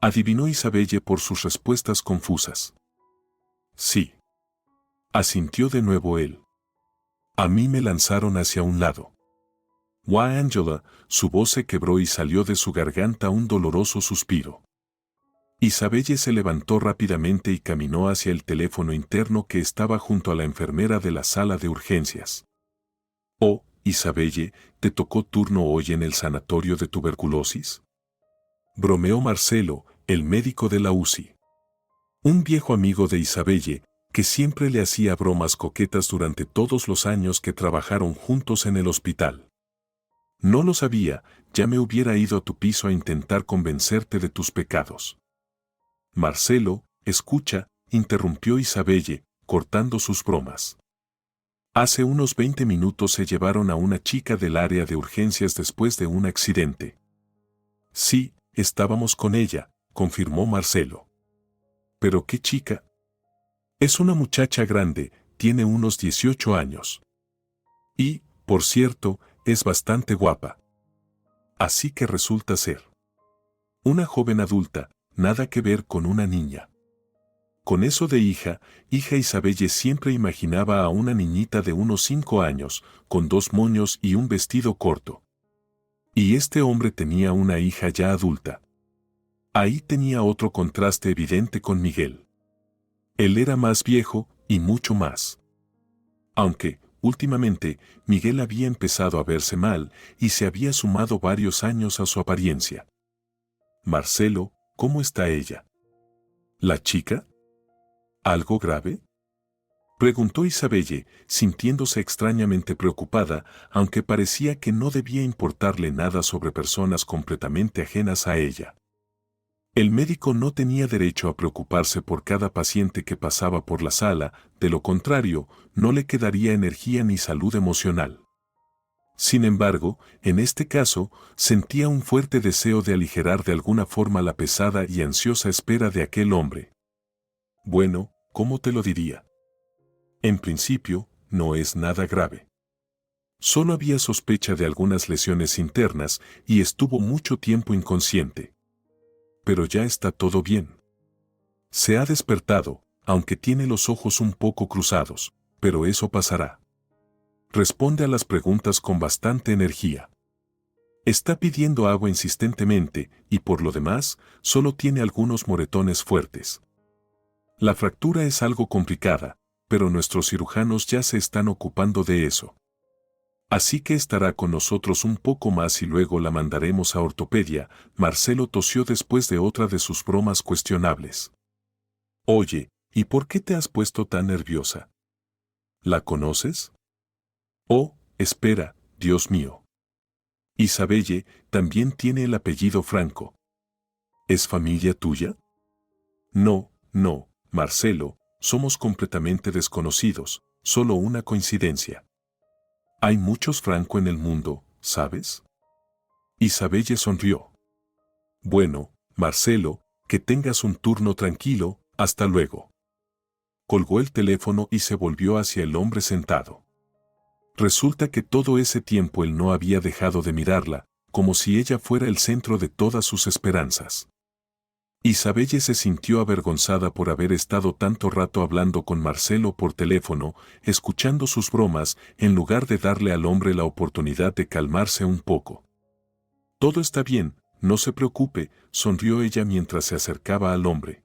adivinó Isabelle por sus respuestas confusas. Sí. Asintió de nuevo él. A mí me lanzaron hacia un lado. «Why, Angela», su voz se quebró y salió de su garganta un doloroso suspiro. Isabelle se levantó rápidamente y caminó hacia el teléfono interno que estaba junto a la enfermera de la sala de urgencias. «Oh, Isabelle, ¿te tocó turno hoy en el sanatorio de tuberculosis?», bromeó Marcelo, el médico de la UCI. Un viejo amigo de Isabelle, que siempre le hacía bromas coquetas durante todos los años que trabajaron juntos en el hospital. «No lo sabía, ya me hubiera ido a tu piso a intentar convencerte de tus pecados». «Marcelo, escucha», interrumpió Isabelle, cortando sus bromas. «Hace unos 20 minutos se llevaron a una chica del área de urgencias después de un accidente». «Sí, estábamos con ella», confirmó Marcelo. «¿Pero qué chica?». «Es una muchacha grande, tiene unos 18 años. Y, por cierto, es bastante guapa. Así que resulta ser una joven adulta, nada que ver con una niña». Con eso de hija Isabelle siempre imaginaba a una niñita de unos 5 años, con 2 moños y un vestido corto. Y este hombre tenía una hija ya adulta. Ahí tenía otro contraste evidente con Miguel. Él era más viejo y mucho más. Aunque, últimamente, Miguel había empezado a verse mal y se había sumado varios años a su apariencia. «Marcelo, ¿cómo está ella?». «¿La chica? ¿Algo grave?», preguntó Isabelle, sintiéndose extrañamente preocupada, aunque parecía que no debía importarle nada sobre personas completamente ajenas a ella. El médico no tenía derecho a preocuparse por cada paciente que pasaba por la sala, de lo contrario, no le quedaría energía ni salud emocional. Sin embargo, en este caso, sentía un fuerte deseo de aligerar de alguna forma la pesada y ansiosa espera de aquel hombre. «Bueno, ¿cómo te lo diría? En principio, no es nada grave. Solo había sospecha de algunas lesiones internas y estuvo mucho tiempo inconsciente. Pero ya está todo bien. Se ha despertado, aunque tiene los ojos un poco cruzados, pero eso pasará. Responde a las preguntas con bastante energía. Está pidiendo agua insistentemente y por lo demás, solo tiene algunos moretones fuertes. La fractura es algo complicada, pero nuestros cirujanos ya se están ocupando de eso. Así que estará con nosotros un poco más y luego la mandaremos a ortopedia». Marcelo tosió después de otra de sus bromas cuestionables. «Oye, ¿y por qué te has puesto tan nerviosa? ¿La conoces?». «Oh, espera, Dios mío. Isabelle también tiene el apellido Franco. ¿Es familia tuya?». «No, no, Marcelo, somos completamente desconocidos, solo una coincidencia. Hay muchos Franco en el mundo, ¿sabes? Isabelle sonrió. Bueno, Marcelo, que tengas un turno tranquilo, hasta luego. Colgó el teléfono y se volvió hacia el hombre sentado. Resulta que todo ese tiempo él no había dejado de mirarla, como si ella fuera el centro de todas sus esperanzas. Isabelle se sintió avergonzada por haber estado tanto rato hablando con Marcelo por teléfono, escuchando sus bromas, en lugar de darle al hombre la oportunidad de calmarse un poco. Todo está bien, no se preocupe, sonrió ella mientras se acercaba al hombre.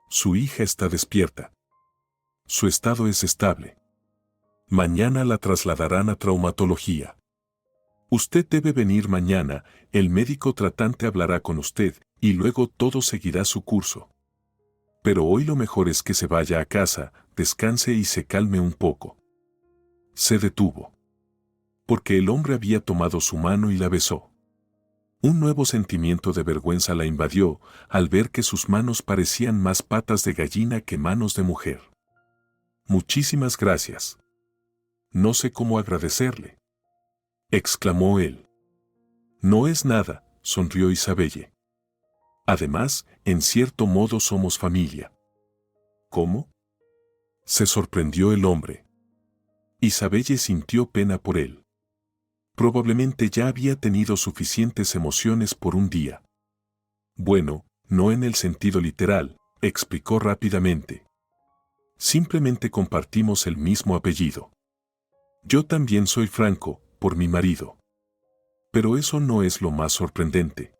Su hija está despierta. Su estado es estable. Mañana la trasladarán a traumatología. Usted debe venir mañana, el médico tratante hablará con usted, y luego todo seguirá su curso. Pero hoy lo mejor es que se vaya a casa, descanse y se calme un poco. Se detuvo. Porque el hombre había tomado su mano y la besó. Un nuevo sentimiento de vergüenza la invadió al ver que sus manos parecían más patas de gallina que manos de mujer. Muchísimas gracias. No sé cómo agradecerle, exclamó él. No es nada, sonrió Isabelle. Además, en cierto modo somos familia. ¿Cómo? Se sorprendió el hombre. Isabelle sintió pena por él. Probablemente ya había tenido suficientes emociones por un día. Bueno, no en el sentido literal, explicó rápidamente. Simplemente compartimos el mismo apellido. Yo también soy Franco, por mi marido. Pero eso no es lo más sorprendente.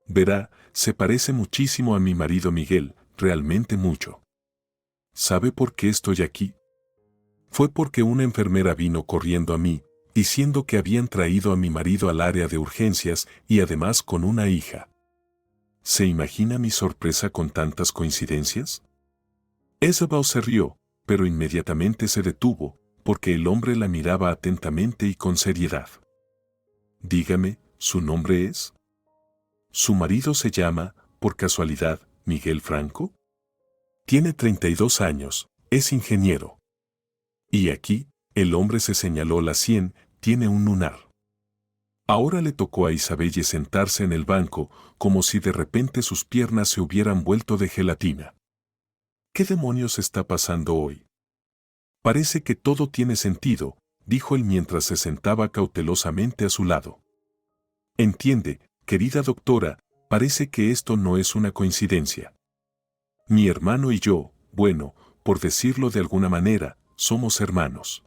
Verá, se parece muchísimo a mi marido Miguel, realmente mucho. ¿Sabe por qué estoy aquí? Fue porque una enfermera vino corriendo a mí, diciendo que habían traído a mi marido al área de urgencias y además con una hija. ¿Se imagina mi sorpresa con tantas coincidencias? Isabel se rió, pero inmediatamente se detuvo, porque el hombre la miraba atentamente y con seriedad. Dígame, ¿su nombre es? ¿Su marido se llama, por casualidad, Miguel Franco? Tiene 32 años, es ingeniero. Y aquí, el hombre se señaló la sien, tiene un lunar. Ahora le tocó a Isabelle sentarse en el banco, como si de repente sus piernas se hubieran vuelto de gelatina. ¿Qué demonios está pasando hoy? Parece que todo tiene sentido, dijo él mientras se sentaba cautelosamente a su lado. Entiende, querida doctora, parece que esto no es una coincidencia. Mi hermano y yo, bueno, por decirlo de alguna manera, somos hermanos.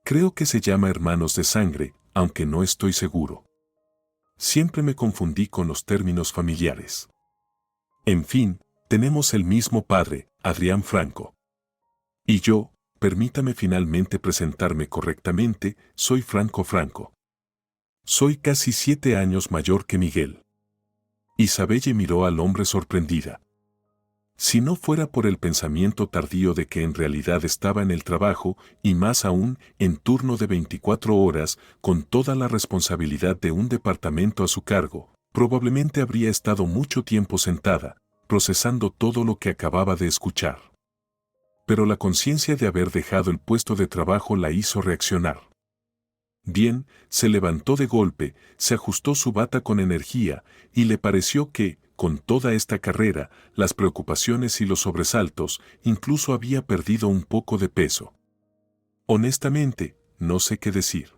Creo que se llama hermanos de sangre, aunque no estoy seguro. Siempre me confundí con los términos familiares. En fin, tenemos el mismo padre, Adrián Franco. Y yo, permítame finalmente presentarme correctamente, soy Franco Franco. Soy casi 7 años mayor que Miguel. Isabelle miró al hombre sorprendida. Si no fuera por el pensamiento tardío de que en realidad estaba en el trabajo, y más aún, en turno de 24 horas, con toda la responsabilidad de un departamento a su cargo, probablemente habría estado mucho tiempo sentada, procesando todo lo que acababa de escuchar. Pero la conciencia de haber dejado el puesto de trabajo la hizo reaccionar. Bien, se levantó de golpe, se ajustó su bata con energía, y le pareció que, con toda esta carrera, las preocupaciones y los sobresaltos, incluso había perdido un poco de peso. Honestamente, no sé qué decir.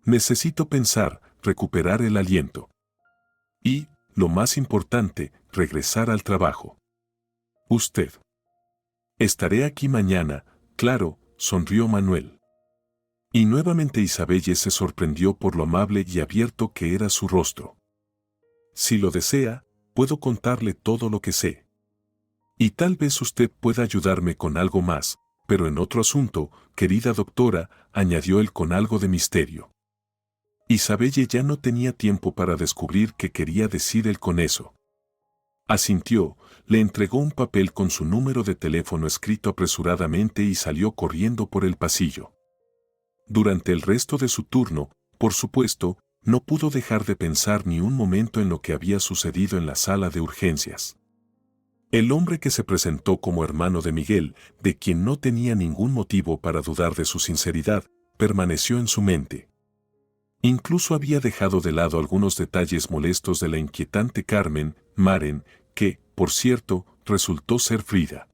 Necesito pensar, recuperar el aliento. Y, lo más importante, regresar al trabajo. Usted. Estaré aquí mañana, claro, sonrió Manuel. Y nuevamente Isabelle se sorprendió por lo amable y abierto que era su rostro. Si lo desea, puedo contarle todo lo que sé. Y tal vez usted pueda ayudarme con algo más, pero en otro asunto, querida doctora, añadió él con algo de misterio. Isabelle ya no tenía tiempo para descubrir qué quería decir él con eso. Asintió, le entregó un papel con su número de teléfono escrito apresuradamente y salió corriendo por el pasillo. Durante el resto de su turno, por supuesto, no pudo dejar de pensar ni un momento en lo que había sucedido en la sala de urgencias. El hombre que se presentó como hermano de Miguel, de quien no tenía ningún motivo para dudar de su sinceridad, permaneció en su mente. Incluso había dejado de lado algunos detalles molestos de la inquietante Carmen Maren, que, por cierto, resultó ser Frida.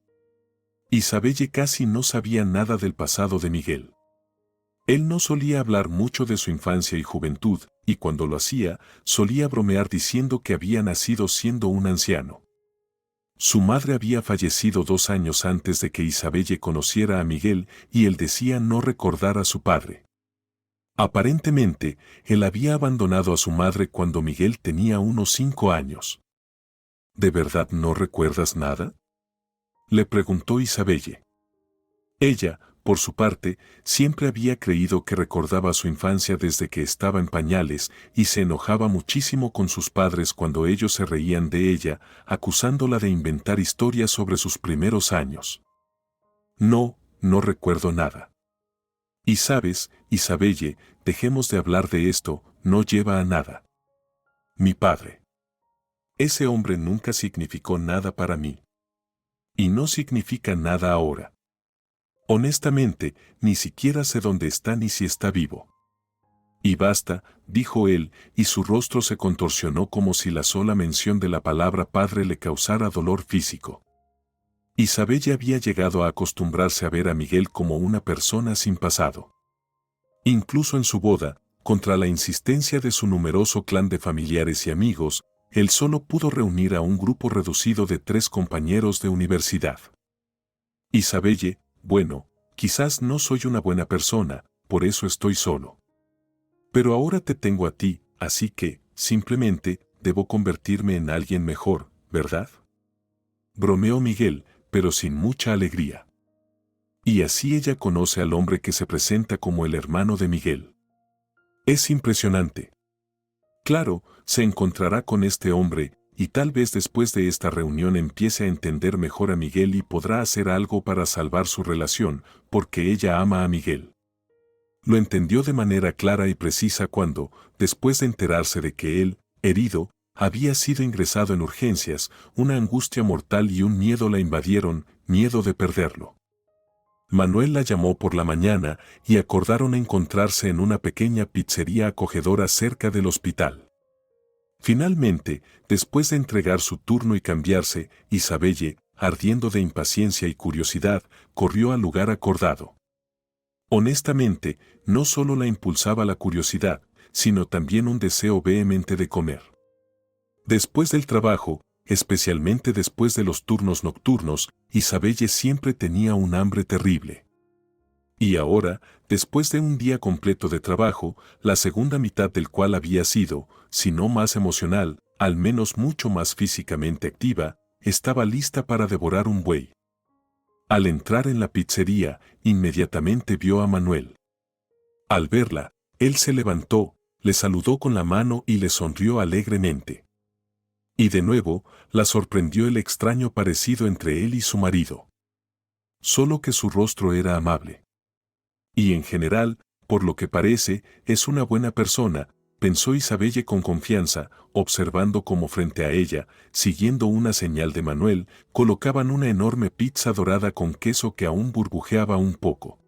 Isabelle casi no sabía nada del pasado de Miguel. Él no solía hablar mucho de su infancia y juventud, y cuando lo hacía, solía bromear diciendo que había nacido siendo un anciano. Su madre había fallecido 2 años antes de que Isabelle conociera a Miguel y él decía no recordar a su padre. Aparentemente, él había abandonado a su madre cuando Miguel tenía unos 5 años. ¿De verdad no recuerdas nada?, le preguntó Isabelle. Ella, por su parte, siempre había creído que recordaba su infancia desde que estaba en pañales y se enojaba muchísimo con sus padres cuando ellos se reían de ella, acusándola de inventar historias sobre sus primeros años. No recuerdo nada. Y sabes, Isabelle, dejemos de hablar de esto, no lleva a nada. Mi padre. Ese hombre nunca significó nada para mí. Y no significa nada ahora. Honestamente, ni siquiera sé dónde está ni si está vivo. Y basta, dijo él, y su rostro se contorsionó como si la sola mención de la palabra padre le causara dolor físico. Isabelle había llegado a acostumbrarse a ver a Miguel como una persona sin pasado. Incluso en su boda, contra la insistencia de su numeroso clan de familiares y amigos, él solo pudo reunir a un grupo reducido de 3 compañeros de universidad. Isabelle, bueno, quizás no soy una buena persona, por eso estoy solo. Pero ahora te tengo a ti, así que, simplemente, debo convertirme en alguien mejor, ¿verdad? Bromeó Miguel, pero sin mucha alegría. Y así ella conoce al hombre que se presenta como el hermano de Miguel. Es impresionante. Claro, se encontrará con este hombre, y tal vez después de esta reunión empiece a entender mejor a Miguel y podrá hacer algo para salvar su relación, porque ella ama a Miguel. Lo entendió de manera clara y precisa cuando, después de enterarse de que él, herido, había sido ingresado en urgencias, una angustia mortal y un miedo la invadieron, miedo de perderlo. Manuel la llamó por la mañana y acordaron encontrarse en una pequeña pizzería acogedora cerca del hospital. Finalmente, después de entregar su turno y cambiarse, Isabelle, ardiendo de impaciencia y curiosidad, corrió al lugar acordado. Honestamente, no solo la impulsaba la curiosidad, sino también un deseo vehemente de comer. Después del trabajo, especialmente después de los turnos nocturnos, Isabelle siempre tenía un hambre terrible. Y ahora, después de un día completo de trabajo, la segunda mitad del cual había sido, si no más emocional, al menos mucho más físicamente activa, estaba lista para devorar un buey. Al entrar en la pizzería, inmediatamente vio a Manuel. Al verla, él se levantó, le saludó con la mano y le sonrió alegremente. Y de nuevo, la sorprendió el extraño parecido entre él y su marido. Solo que su rostro era amable. Y en general, por lo que parece, es una buena persona, pensó Isabelle con confianza, observando cómo frente a ella, siguiendo una señal de Manuel, colocaban una enorme pizza dorada con queso que aún burbujeaba un poco.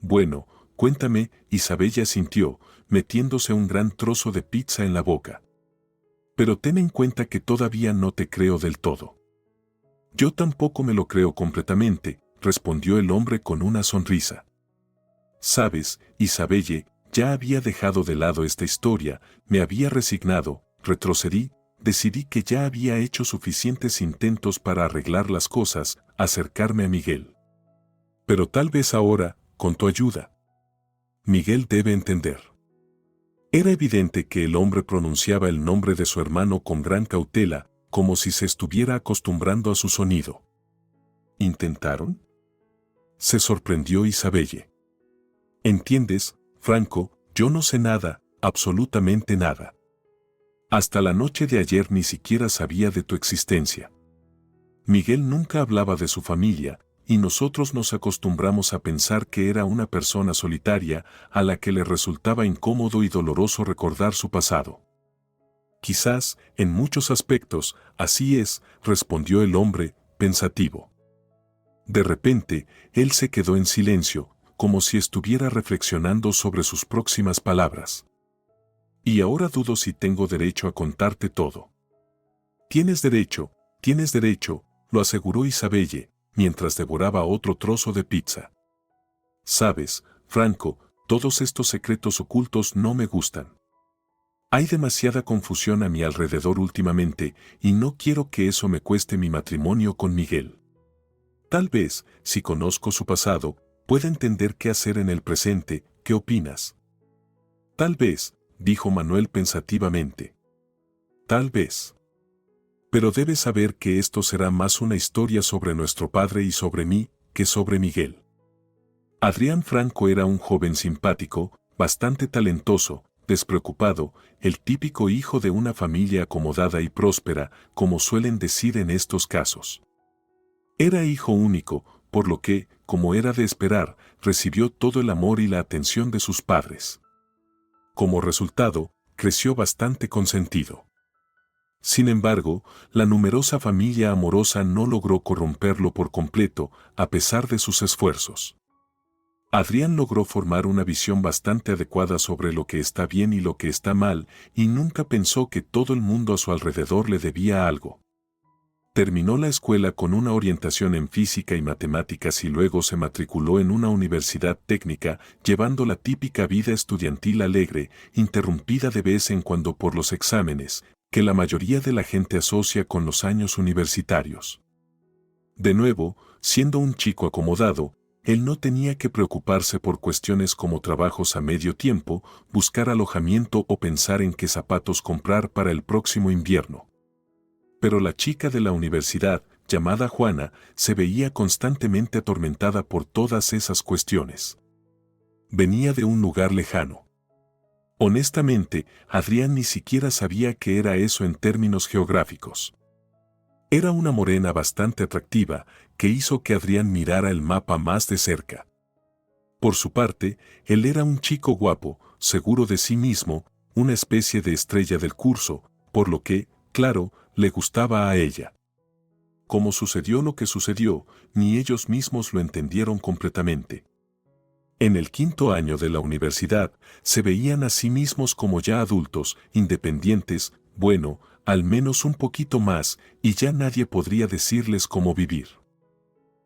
Bueno, cuéntame, Isabelle asintió, metiéndose un gran trozo de pizza en la boca. Pero ten en cuenta que todavía no te creo del todo. Yo tampoco me lo creo completamente, respondió el hombre con una sonrisa. Sabes, Isabelle, ya había dejado de lado esta historia, me había resignado, retrocedí, decidí que ya había hecho suficientes intentos para arreglar las cosas, acercarme a Miguel. Pero tal vez ahora, con tu ayuda. Miguel debe entender. Era evidente que el hombre pronunciaba el nombre de su hermano con gran cautela, como si se estuviera acostumbrando a su sonido. ¿Intentaron? Se sorprendió Isabelle. ¿Entiendes, Franco? Yo no sé nada, absolutamente nada. Hasta la noche de ayer ni siquiera sabía de tu existencia. Miguel nunca hablaba de su familia, y nosotros nos acostumbramos a pensar que era una persona solitaria, a la que le resultaba incómodo y doloroso recordar su pasado. Quizás, en muchos aspectos, así es, respondió el hombre, pensativo. De repente, él se quedó en silencio, como si estuviera reflexionando sobre sus próximas palabras. Y ahora dudo si tengo derecho a contarte todo. Tienes derecho, lo aseguró Isabelle, mientras devoraba otro trozo de pizza. Sabes, Franco, todos estos secretos ocultos no me gustan. Hay demasiada confusión a mi alrededor últimamente y no quiero que eso me cueste mi matrimonio con Miguel. Tal vez, si conozco su pasado, pueda entender qué hacer en el presente. ¿Qué opinas? Tal vez, dijo Manuel pensativamente. Tal vez. Pero debes saber que esto será más una historia sobre nuestro padre y sobre mí, que sobre Miguel. Adrián Franco era un joven simpático, bastante talentoso, despreocupado, el típico hijo de una familia acomodada y próspera, como suelen decir en estos casos. Era hijo único, por lo que, como era de esperar, recibió todo el amor y la atención de sus padres. Como resultado, creció bastante consentido. Sin embargo, la numerosa familia amorosa no logró corromperlo por completo, a pesar de sus esfuerzos. Adrián logró formar una visión bastante adecuada sobre lo que está bien y lo que está mal, y nunca pensó que todo el mundo a su alrededor le debía algo. Terminó la escuela con una orientación en física y matemáticas y luego se matriculó en una universidad técnica, llevando la típica vida estudiantil alegre, interrumpida de vez en cuando por los exámenes, que la mayoría de la gente asocia con los años universitarios. De nuevo, siendo un chico acomodado, él no tenía que preocuparse por cuestiones como trabajos a medio tiempo, buscar alojamiento o pensar en qué zapatos comprar para el próximo invierno. Pero la chica de la universidad, llamada Juana, se veía constantemente atormentada por todas esas cuestiones. Venía de un lugar lejano. Honestamente, Adrián ni siquiera sabía qué era eso en términos geográficos. Era una morena bastante atractiva, que hizo que Adrián mirara el mapa más de cerca. Por su parte, él era un chico guapo, seguro de sí mismo, una especie de estrella del curso, por lo que, claro, le gustaba a ella. Como sucedió lo que sucedió, ni ellos mismos lo entendieron completamente. En el quinto año de la universidad, se veían a sí mismos como ya adultos, independientes, bueno, al menos un poquito más, y ya nadie podría decirles cómo vivir.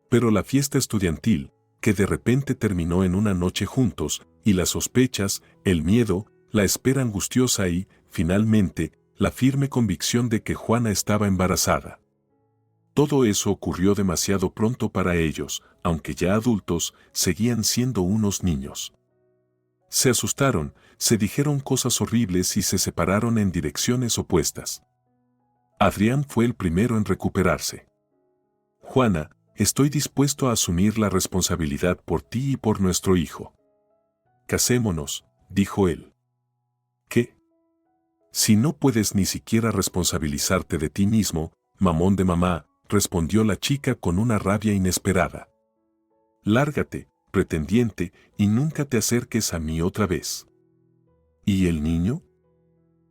Pero la fiesta estudiantil, que de repente terminó en una noche juntos, y las sospechas, el miedo, la espera angustiosa y, finalmente, la firme convicción de que Juana estaba embarazada. Todo eso ocurrió demasiado pronto para ellos, aunque ya adultos, seguían siendo unos niños. Se asustaron, se dijeron cosas horribles y se separaron en direcciones opuestas. Adrián fue el primero en recuperarse. Juana, estoy dispuesto a asumir la responsabilidad por ti y por nuestro hijo. Casémonos, dijo él. ¿Qué? Si no puedes ni siquiera responsabilizarte de ti mismo, mamón de mamá, respondió la chica con una rabia inesperada. Lárgate, pretendiente, y nunca te acerques a mí otra vez. ¿Y el niño?,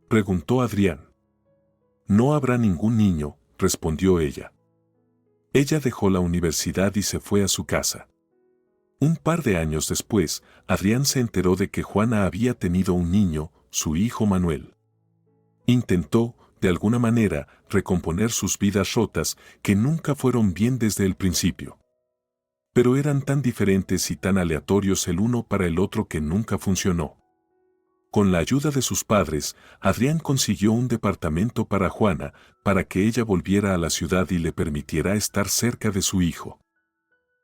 preguntó Adrián. No habrá ningún niño, respondió ella. Ella dejó la universidad y se fue a su casa. Un par de años después, Adrián se enteró de que Juana había tenido un niño, su hijo Manuel. Intentó, de alguna manera, recomponer sus vidas rotas, que nunca fueron bien desde el principio. Pero eran tan diferentes y tan aleatorios el uno para el otro que nunca funcionó. Con la ayuda de sus padres, Adrián consiguió un departamento para Juana, para que ella volviera a la ciudad y le permitiera estar cerca de su hijo.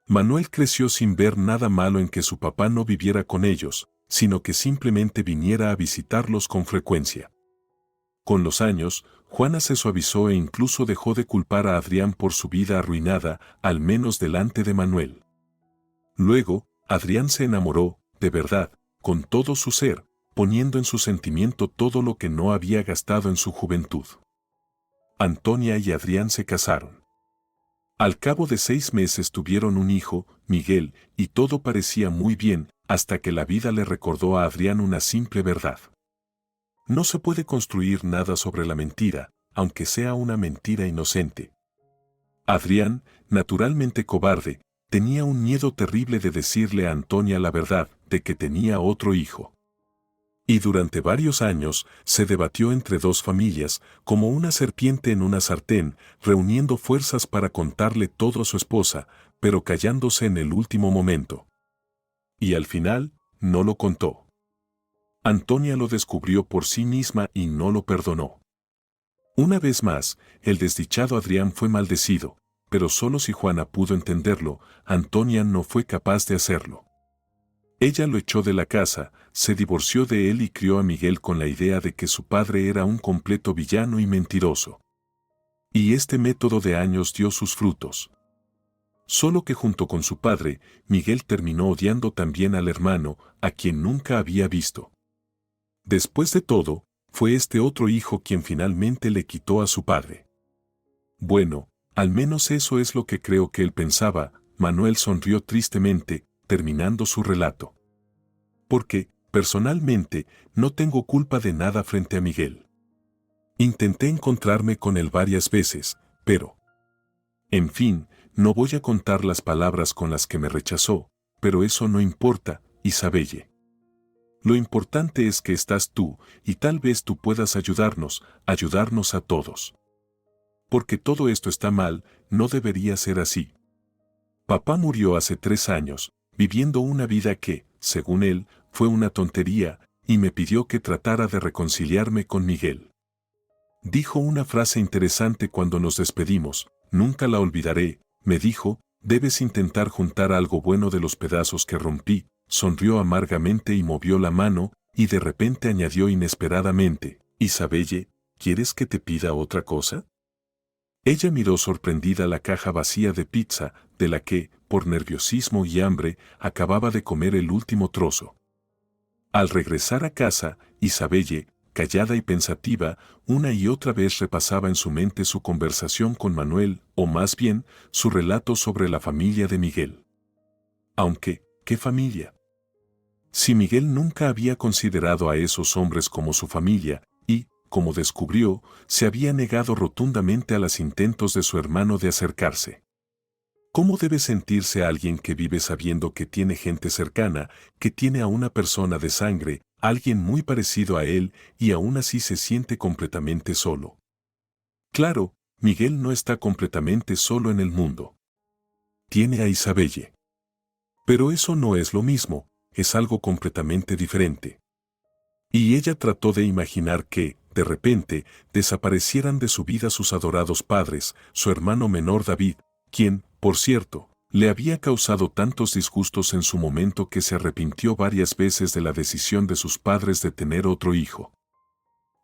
Manuel creció sin ver nada malo en que su papá no viviera con ellos, sino que simplemente viniera a visitarlos con frecuencia. Con los años, Juana se suavizó e incluso dejó de culpar a Adrián por su vida arruinada, al menos delante de Manuel. Luego, Adrián se enamoró, de verdad, con todo su ser, poniendo en su sentimiento todo lo que no había gastado en su juventud. Antonia y Adrián se casaron. Al cabo de 6 meses tuvieron un hijo, Miguel, y todo parecía muy bien, hasta que la vida le recordó a Adrián una simple verdad. No se puede construir nada sobre la mentira, aunque sea una mentira inocente. Adrián, naturalmente cobarde, tenía un miedo terrible de decirle a Antonia la verdad de que tenía otro hijo. Y durante varios años se debatió entre dos familias, como una serpiente en una sartén, reuniendo fuerzas para contarle todo a su esposa, pero callándose en el último momento. Y al final, no lo contó. Antonia lo descubrió por sí misma y no lo perdonó. Una vez más, el desdichado Adrián fue maldecido, pero solo si Juana pudo entenderlo, Antonia no fue capaz de hacerlo. Ella lo echó de la casa, se divorció de él y crió a Miguel con la idea de que su padre era un completo villano y mentiroso. Y este método de años dio sus frutos. Solo que junto con su padre, Miguel terminó odiando también al hermano, a quien nunca había visto. Después de todo, fue este otro hijo quien finalmente le quitó a su padre. Bueno, al menos eso es lo que creo que él pensaba. Manuel sonrió tristemente, terminando su relato. Porque, personalmente, no tengo culpa de nada frente a Miguel. Intenté encontrarme con él varias veces, pero... En fin, no voy a contar las palabras con las que me rechazó, pero eso no importa, Isabelle. Lo importante es que estás tú, y tal vez tú puedas ayudarnos a todos. Porque todo esto está mal, no debería ser así. Papá murió hace 3 años, viviendo una vida que, según él, fue una tontería, y me pidió que tratara de reconciliarme con Miguel. Dijo una frase interesante cuando nos despedimos, nunca la olvidaré, me dijo, debes intentar juntar algo bueno de los pedazos que rompí, sonrió amargamente y movió la mano, y de repente añadió inesperadamente, Isabelle, ¿quieres que te pida otra cosa? Ella miró sorprendida la caja vacía de pizza, de la que, por nerviosismo y hambre, acababa de comer el último trozo. Al regresar a casa, Isabelle, callada y pensativa, una y otra vez repasaba en su mente su conversación con Manuel, o más bien, su relato sobre la familia de Miguel. Aunque, ¿qué familia? Si Miguel nunca había considerado a esos hombres como su familia, y, como descubrió, se había negado rotundamente a los intentos de su hermano de acercarse. ¿Cómo debe sentirse alguien que vive sabiendo que tiene gente cercana, que tiene a una persona de sangre, alguien muy parecido a él, y aún así se siente completamente solo? Claro, Miguel no está completamente solo en el mundo. Tiene a Isabelle. Pero eso no es lo mismo, es algo completamente diferente. Y ella trató de imaginar que, de repente, desaparecieran de su vida sus adorados padres, su hermano menor David, quien, por cierto, le había causado tantos disgustos en su momento que se arrepintió varias veces de la decisión de sus padres de tener otro hijo.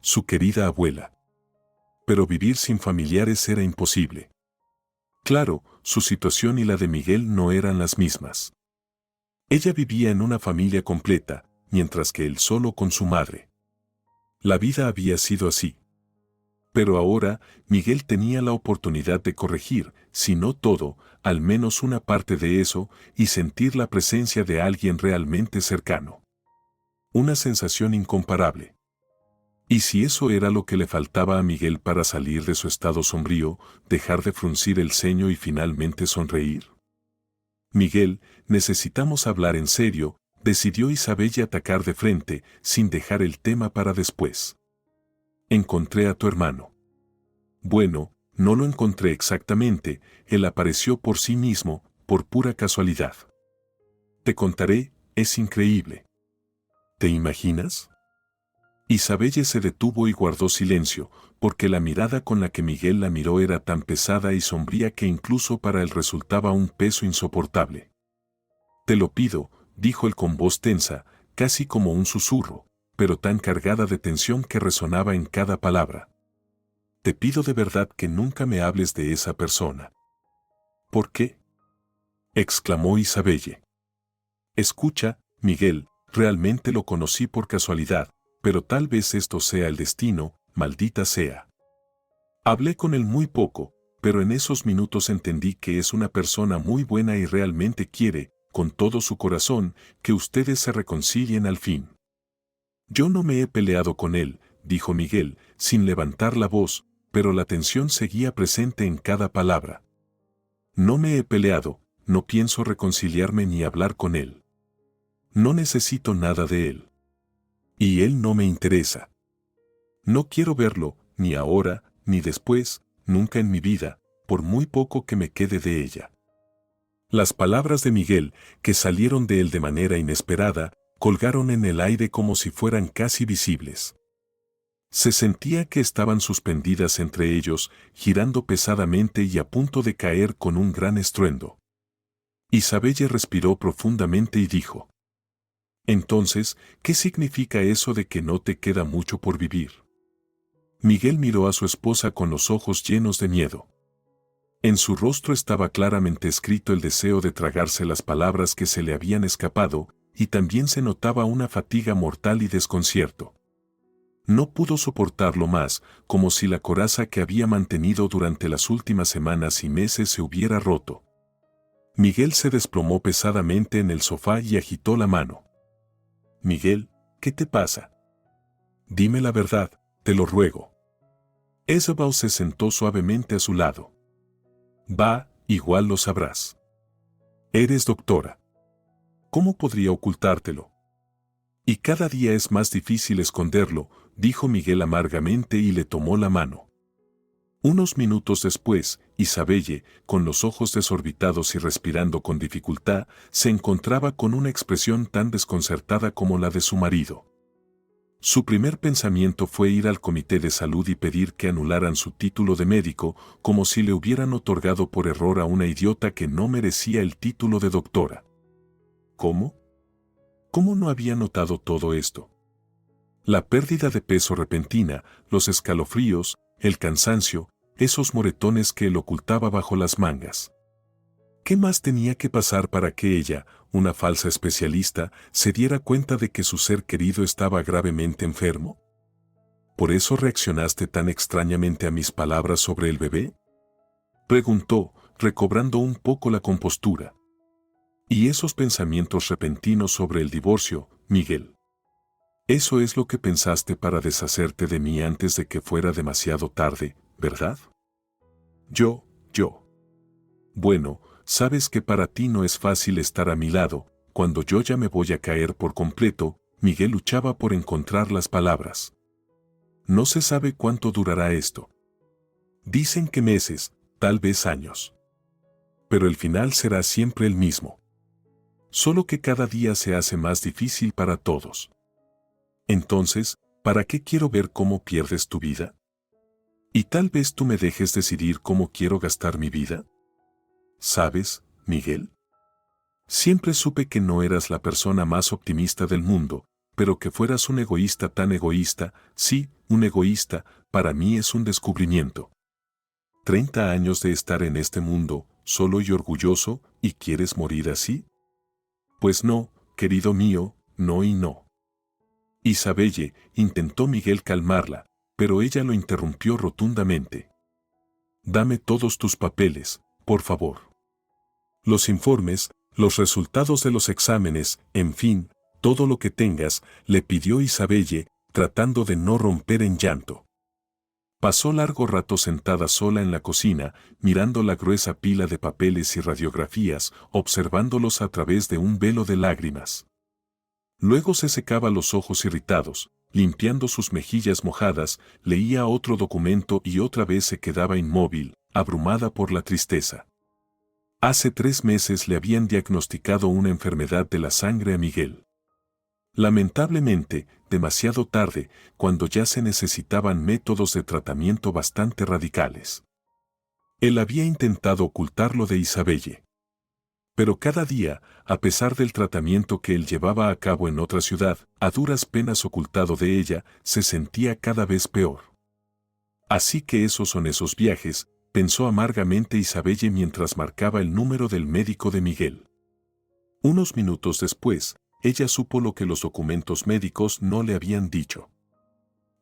Su querida abuela. Pero vivir sin familiares era imposible. Claro, su situación y la de Miguel no eran las mismas. Ella vivía en una familia completa, mientras que él solo con su madre. La vida había sido así. Pero ahora, Miguel tenía la oportunidad de corregir, si no todo, al menos una parte de eso, y sentir la presencia de alguien realmente cercano. Una sensación incomparable. Y si eso era lo que le faltaba a Miguel para salir de su estado sombrío, dejar de fruncir el ceño y finalmente sonreír. Miguel, necesitamos hablar en serio, decidió Isabelle atacar de frente, sin dejar el tema para después. Encontré a tu hermano. Bueno, no lo encontré exactamente, él apareció por sí mismo, por pura casualidad. Te contaré, es increíble. ¿Te imaginas? Isabelle se detuvo y guardó silencio, porque la mirada con la que Miguel la miró era tan pesada y sombría que incluso para él resultaba un peso insoportable. Te lo pido, dijo él con voz tensa, casi como un susurro, pero tan cargada de tensión que resonaba en cada palabra. Te pido de verdad que nunca me hables de esa persona. ¿Por qué? Exclamó Isabelle. Escucha, Miguel, realmente lo conocí por casualidad, pero tal vez esto sea el destino, maldita sea. Hablé con él muy poco, pero en esos minutos entendí que es una persona muy buena y realmente quiere, con todo su corazón, que ustedes se reconcilien al fin. Yo no me he peleado con él, dijo Miguel, sin levantar la voz, pero la tensión seguía presente en cada palabra. No me he peleado, no pienso reconciliarme ni hablar con él. No necesito nada de él. Y él no me interesa. No quiero verlo, ni ahora, ni después, nunca en mi vida, por muy poco que me quede de ella. Las palabras de Miguel, que salieron de él de manera inesperada, colgaron en el aire como si fueran casi visibles. Se sentía que estaban suspendidas entre ellos, girando pesadamente y a punto de caer con un gran estruendo. Isabelle respiró profundamente y dijo: «Entonces, ¿qué significa eso de que no te queda mucho por vivir?». Miguel miró a su esposa con los ojos llenos de miedo. En su rostro estaba claramente escrito el deseo de tragarse las palabras que se le habían escapado, y también se notaba una fatiga mortal y desconcierto. No pudo soportarlo más, como si la coraza que había mantenido durante las últimas semanas y meses se hubiera roto. Miguel se desplomó pesadamente en el sofá y agitó la mano. «Miguel, ¿qué te pasa? Dime la verdad, te lo ruego». Isabel se sentó suavemente a su lado. «Va, igual lo sabrás. Eres doctora. ¿Cómo podría ocultártelo? Y cada día es más difícil esconderlo», dijo Miguel amargamente y le tomó la mano. Unos minutos después, Isabelle, con los ojos desorbitados y respirando con dificultad, se encontraba con una expresión tan desconcertada como la de su marido. Su primer pensamiento fue ir al comité de salud y pedir que anularan su título de médico, como si le hubieran otorgado por error a una idiota que no merecía el título de doctora. ¿Cómo? ¿Cómo no había notado todo esto? La pérdida de peso repentina, los escalofríos, el cansancio, esos moretones que él ocultaba bajo las mangas. ¿Qué más tenía que pasar para que ella, una falsa especialista, se diera cuenta de que su ser querido estaba gravemente enfermo? ¿Por eso reaccionaste tan extrañamente a mis palabras sobre el bebé?, preguntó, recobrando un poco la compostura. ¿Y esos pensamientos repentinos sobre el divorcio, Miguel? Eso es lo que pensaste para deshacerte de mí antes de que fuera demasiado tarde, ¿verdad? Yo. Bueno, sabes que para ti no es fácil estar a mi lado, cuando yo ya me voy a caer por completo. Miguel luchaba por encontrar las palabras. No se sabe cuánto durará esto. Dicen que meses, tal vez años. Pero el final será siempre el mismo. Solo que cada día se hace más difícil para todos. Entonces, ¿para qué quiero ver cómo pierdes tu vida? Y tal vez tú me dejes decidir cómo quiero gastar mi vida. ¿Sabes, Miguel? Siempre supe que no eras la persona más optimista del mundo, pero que fueras un egoísta tan egoísta, sí, un egoísta, para mí es un descubrimiento. 30 años de estar en este mundo, solo y orgulloso, ¿y quieres morir así? Pues no, querido mío, no y no. Isabelle, intentó Miguel calmarla, pero ella lo interrumpió rotundamente. Dame todos tus papeles, por favor. Los informes, los resultados de los exámenes, en fin, todo lo que tengas, le pidió Isabelle, tratando de no romper en llanto. Pasó largo rato sentada sola en la cocina, mirando la gruesa pila de papeles y radiografías, observándolos a través de un velo de lágrimas. Luego se secaba los ojos irritados, limpiando sus mejillas mojadas, leía otro documento y otra vez se quedaba inmóvil, abrumada por la tristeza. Hace 3 meses le habían diagnosticado una enfermedad de la sangre a Miguel. Lamentablemente, demasiado tarde, cuando ya se necesitaban métodos de tratamiento bastante radicales. Él había intentado ocultarlo de Isabelle. Pero cada día, a pesar del tratamiento que él llevaba a cabo en otra ciudad, a duras penas ocultado de ella, se sentía cada vez peor. Así que esos son esos viajes, pensó amargamente Isabelle mientras marcaba el número del médico de Miguel. Unos minutos después, ella supo lo que los documentos médicos no le habían dicho.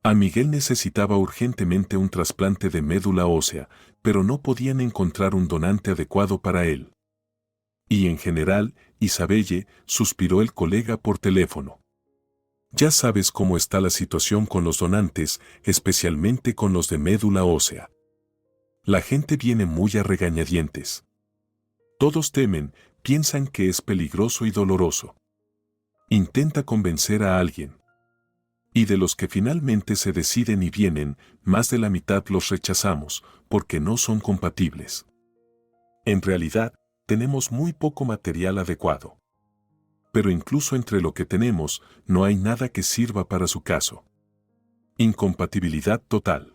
A Miguel necesitaba urgentemente un trasplante de médula ósea, pero no podían encontrar un donante adecuado para él. Y en general, Isabelle, suspiró el colega por teléfono. Ya sabes cómo está la situación con los donantes, especialmente con los de médula ósea. La gente viene muy a regañadientes. Todos temen, piensan que es peligroso y doloroso. Intenta convencer a alguien. Y de los que finalmente se deciden y vienen, más de la mitad los rechazamos, porque no son compatibles. En realidad, tenemos muy poco material adecuado. Pero incluso entre lo que tenemos, no hay nada que sirva para su caso. Incompatibilidad total.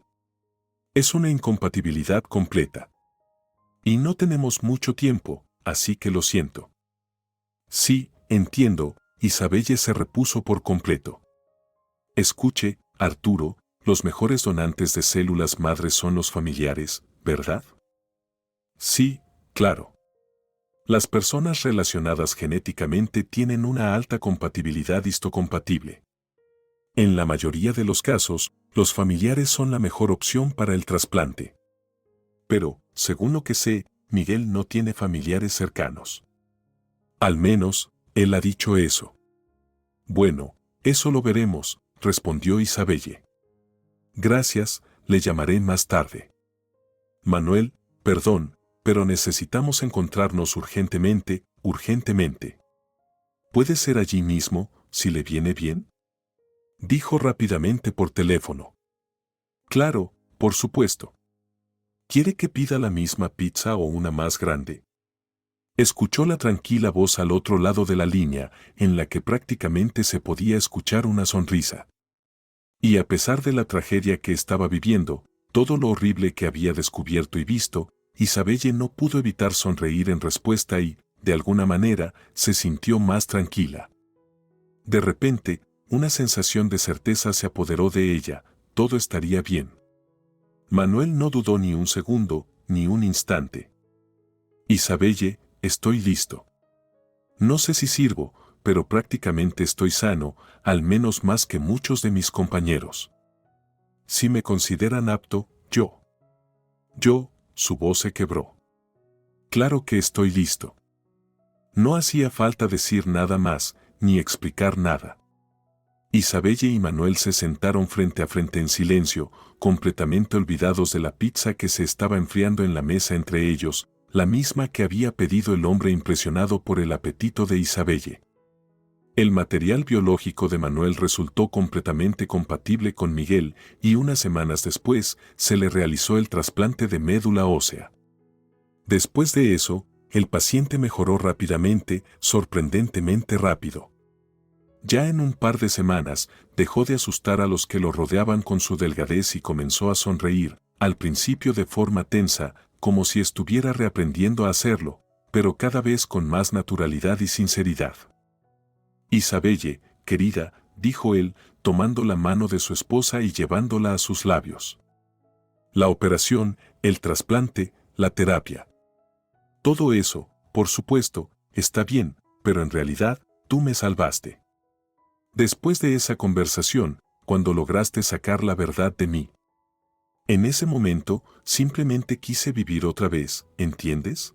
Es una incompatibilidad completa. Y no tenemos mucho tiempo, así que lo siento. Sí, entiendo, Isabelle se repuso por completo. Escuche, Arturo, los mejores donantes de células madres son los familiares, ¿verdad? Sí, claro. Las personas relacionadas genéticamente tienen una alta compatibilidad histocompatible. En la mayoría de los casos, los familiares son la mejor opción para el trasplante. Pero, según lo que sé, Miguel no tiene familiares cercanos. Al menos, él ha dicho eso. Bueno, eso lo veremos, respondió Isabelle. Gracias, le llamaré más tarde. Manuel, perdón, pero necesitamos encontrarnos urgentemente, urgentemente. ¿Puede ser allí mismo, si le viene bien? Dijo rápidamente por teléfono. Claro, por supuesto. ¿Quiere que pida la misma pizza o una más grande? Escuchó la tranquila voz al otro lado de la línea, en la que prácticamente se podía escuchar una sonrisa. Y a pesar de la tragedia que estaba viviendo, todo lo horrible que había descubierto y visto, Isabelle no pudo evitar sonreír en respuesta y, de alguna manera, se sintió más tranquila. De repente, una sensación de certeza se apoderó de ella, todo estaría bien. Manuel no dudó ni un segundo, ni un instante. Isabelle, estoy listo. No sé si sirvo, pero prácticamente estoy sano, al menos más que muchos de mis compañeros. Si me consideran apto, su voz se quebró. Claro que estoy listo. No hacía falta decir nada más, ni explicar nada. Isabelle y Manuel se sentaron frente a frente en silencio, completamente olvidados de la pizza que se estaba enfriando en la mesa entre ellos, la misma que había pedido el hombre impresionado por el apetito de Isabelle. El material biológico de Manuel resultó completamente compatible con Miguel y unas semanas después se le realizó el trasplante de médula ósea. Después de eso, el paciente mejoró rápidamente, sorprendentemente rápido. Ya en un par de semanas, dejó de asustar a los que lo rodeaban con su delgadez y comenzó a sonreír, al principio de forma tensa, como si estuviera reaprendiendo a hacerlo, pero cada vez con más naturalidad y sinceridad. Isabelle, querida, dijo él, tomando la mano de su esposa y llevándola a sus labios. La operación, el trasplante, la terapia. Todo eso, por supuesto, está bien, pero en realidad, tú me salvaste. Después de esa conversación, cuando lograste sacar la verdad de mí. En ese momento, simplemente quise vivir otra vez, ¿entiendes?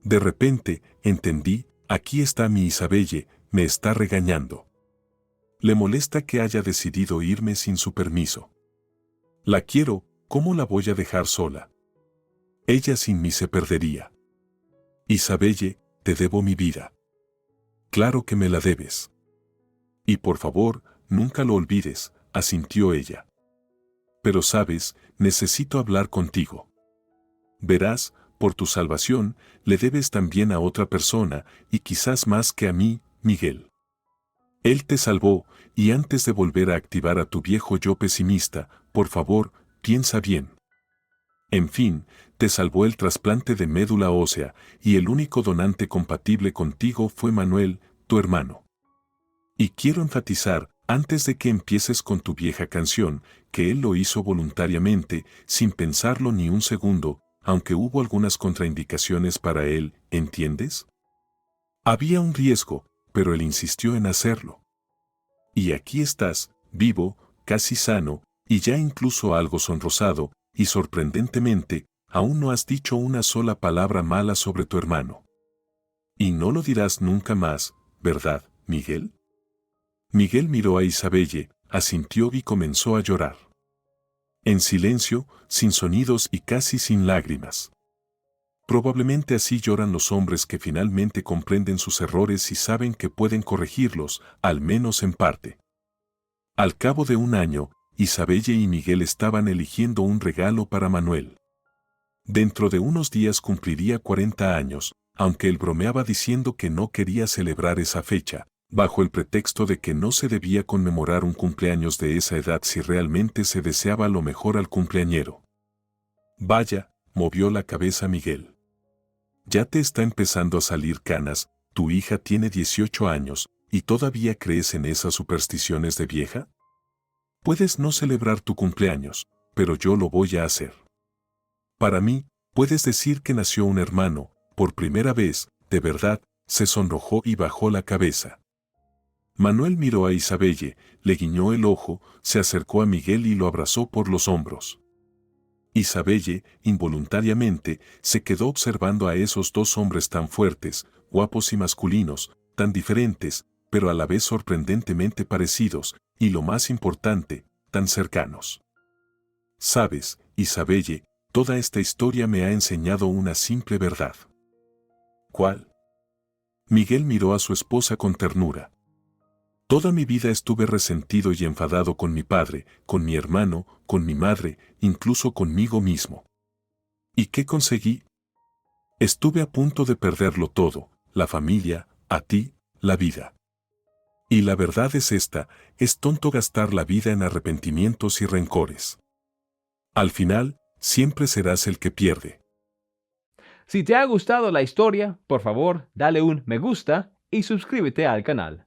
De repente, entendí, aquí está mi Isabelle, me está regañando. Le molesta que haya decidido irme sin su permiso. La quiero, ¿cómo la voy a dejar sola? Ella sin mí se perdería. Isabelle, te debo mi vida. Claro que me la debes. Y por favor, nunca lo olvides, asintió ella. Pero sabes, necesito hablar contigo. Verás, por tu salvación, le debes también a otra persona, y quizás más que a mí, Miguel. Él te salvó, y antes de volver a activar a tu viejo yo pesimista, por favor, piensa bien. En fin, te salvó el trasplante de médula ósea, y el único donante compatible contigo fue Manuel, tu hermano. Y quiero enfatizar, antes de que empieces con tu vieja canción, que él lo hizo voluntariamente, sin pensarlo ni un segundo, aunque hubo algunas contraindicaciones para él, ¿entiendes? Había un riesgo, pero él insistió en hacerlo. Y aquí estás, vivo, casi sano, y ya incluso algo sonrosado, y sorprendentemente, aún no has dicho una sola palabra mala sobre tu hermano. Y no lo dirás nunca más, ¿verdad, Miguel? Miguel miró a Isabelle, asintió y comenzó a llorar. En silencio, sin sonidos y casi sin lágrimas. Probablemente así lloran los hombres que finalmente comprenden sus errores y saben que pueden corregirlos, al menos en parte. Al cabo de un año, Isabelle y Miguel estaban eligiendo un regalo para Manuel. Dentro de unos días cumpliría 40 años, aunque él bromeaba diciendo que no quería celebrar esa fecha, bajo el pretexto de que no se debía conmemorar un cumpleaños de esa edad si realmente se deseaba lo mejor al cumpleañero. Vaya, movió la cabeza Miguel. Ya te está empezando a salir canas, tu hija tiene 18 años, ¿y todavía crees en esas supersticiones de vieja? Puedes no celebrar tu cumpleaños, pero yo lo voy a hacer. Para mí, puedes decir que nació un hermano, por primera vez, de verdad, se sonrojó y bajó la cabeza. Manuel miró a Isabelle, le guiñó el ojo, se acercó a Miguel y lo abrazó por los hombros. Isabelle, involuntariamente, se quedó observando a esos dos hombres tan fuertes, guapos y masculinos, tan diferentes, pero a la vez sorprendentemente parecidos, y lo más importante, tan cercanos. Sabes, Isabelle, toda esta historia me ha enseñado una simple verdad. ¿Cuál? Miguel miró a su esposa con ternura. Toda mi vida estuve resentido y enfadado con mi padre, con mi hermano, con mi madre, incluso conmigo mismo. ¿Y qué conseguí? Estuve a punto de perderlo todo, la familia, a ti, la vida. Y la verdad es esta, es tonto gastar la vida en arrepentimientos y rencores. Al final, siempre serás el que pierde. Si te ha gustado la historia, por favor, dale un me gusta y suscríbete al canal.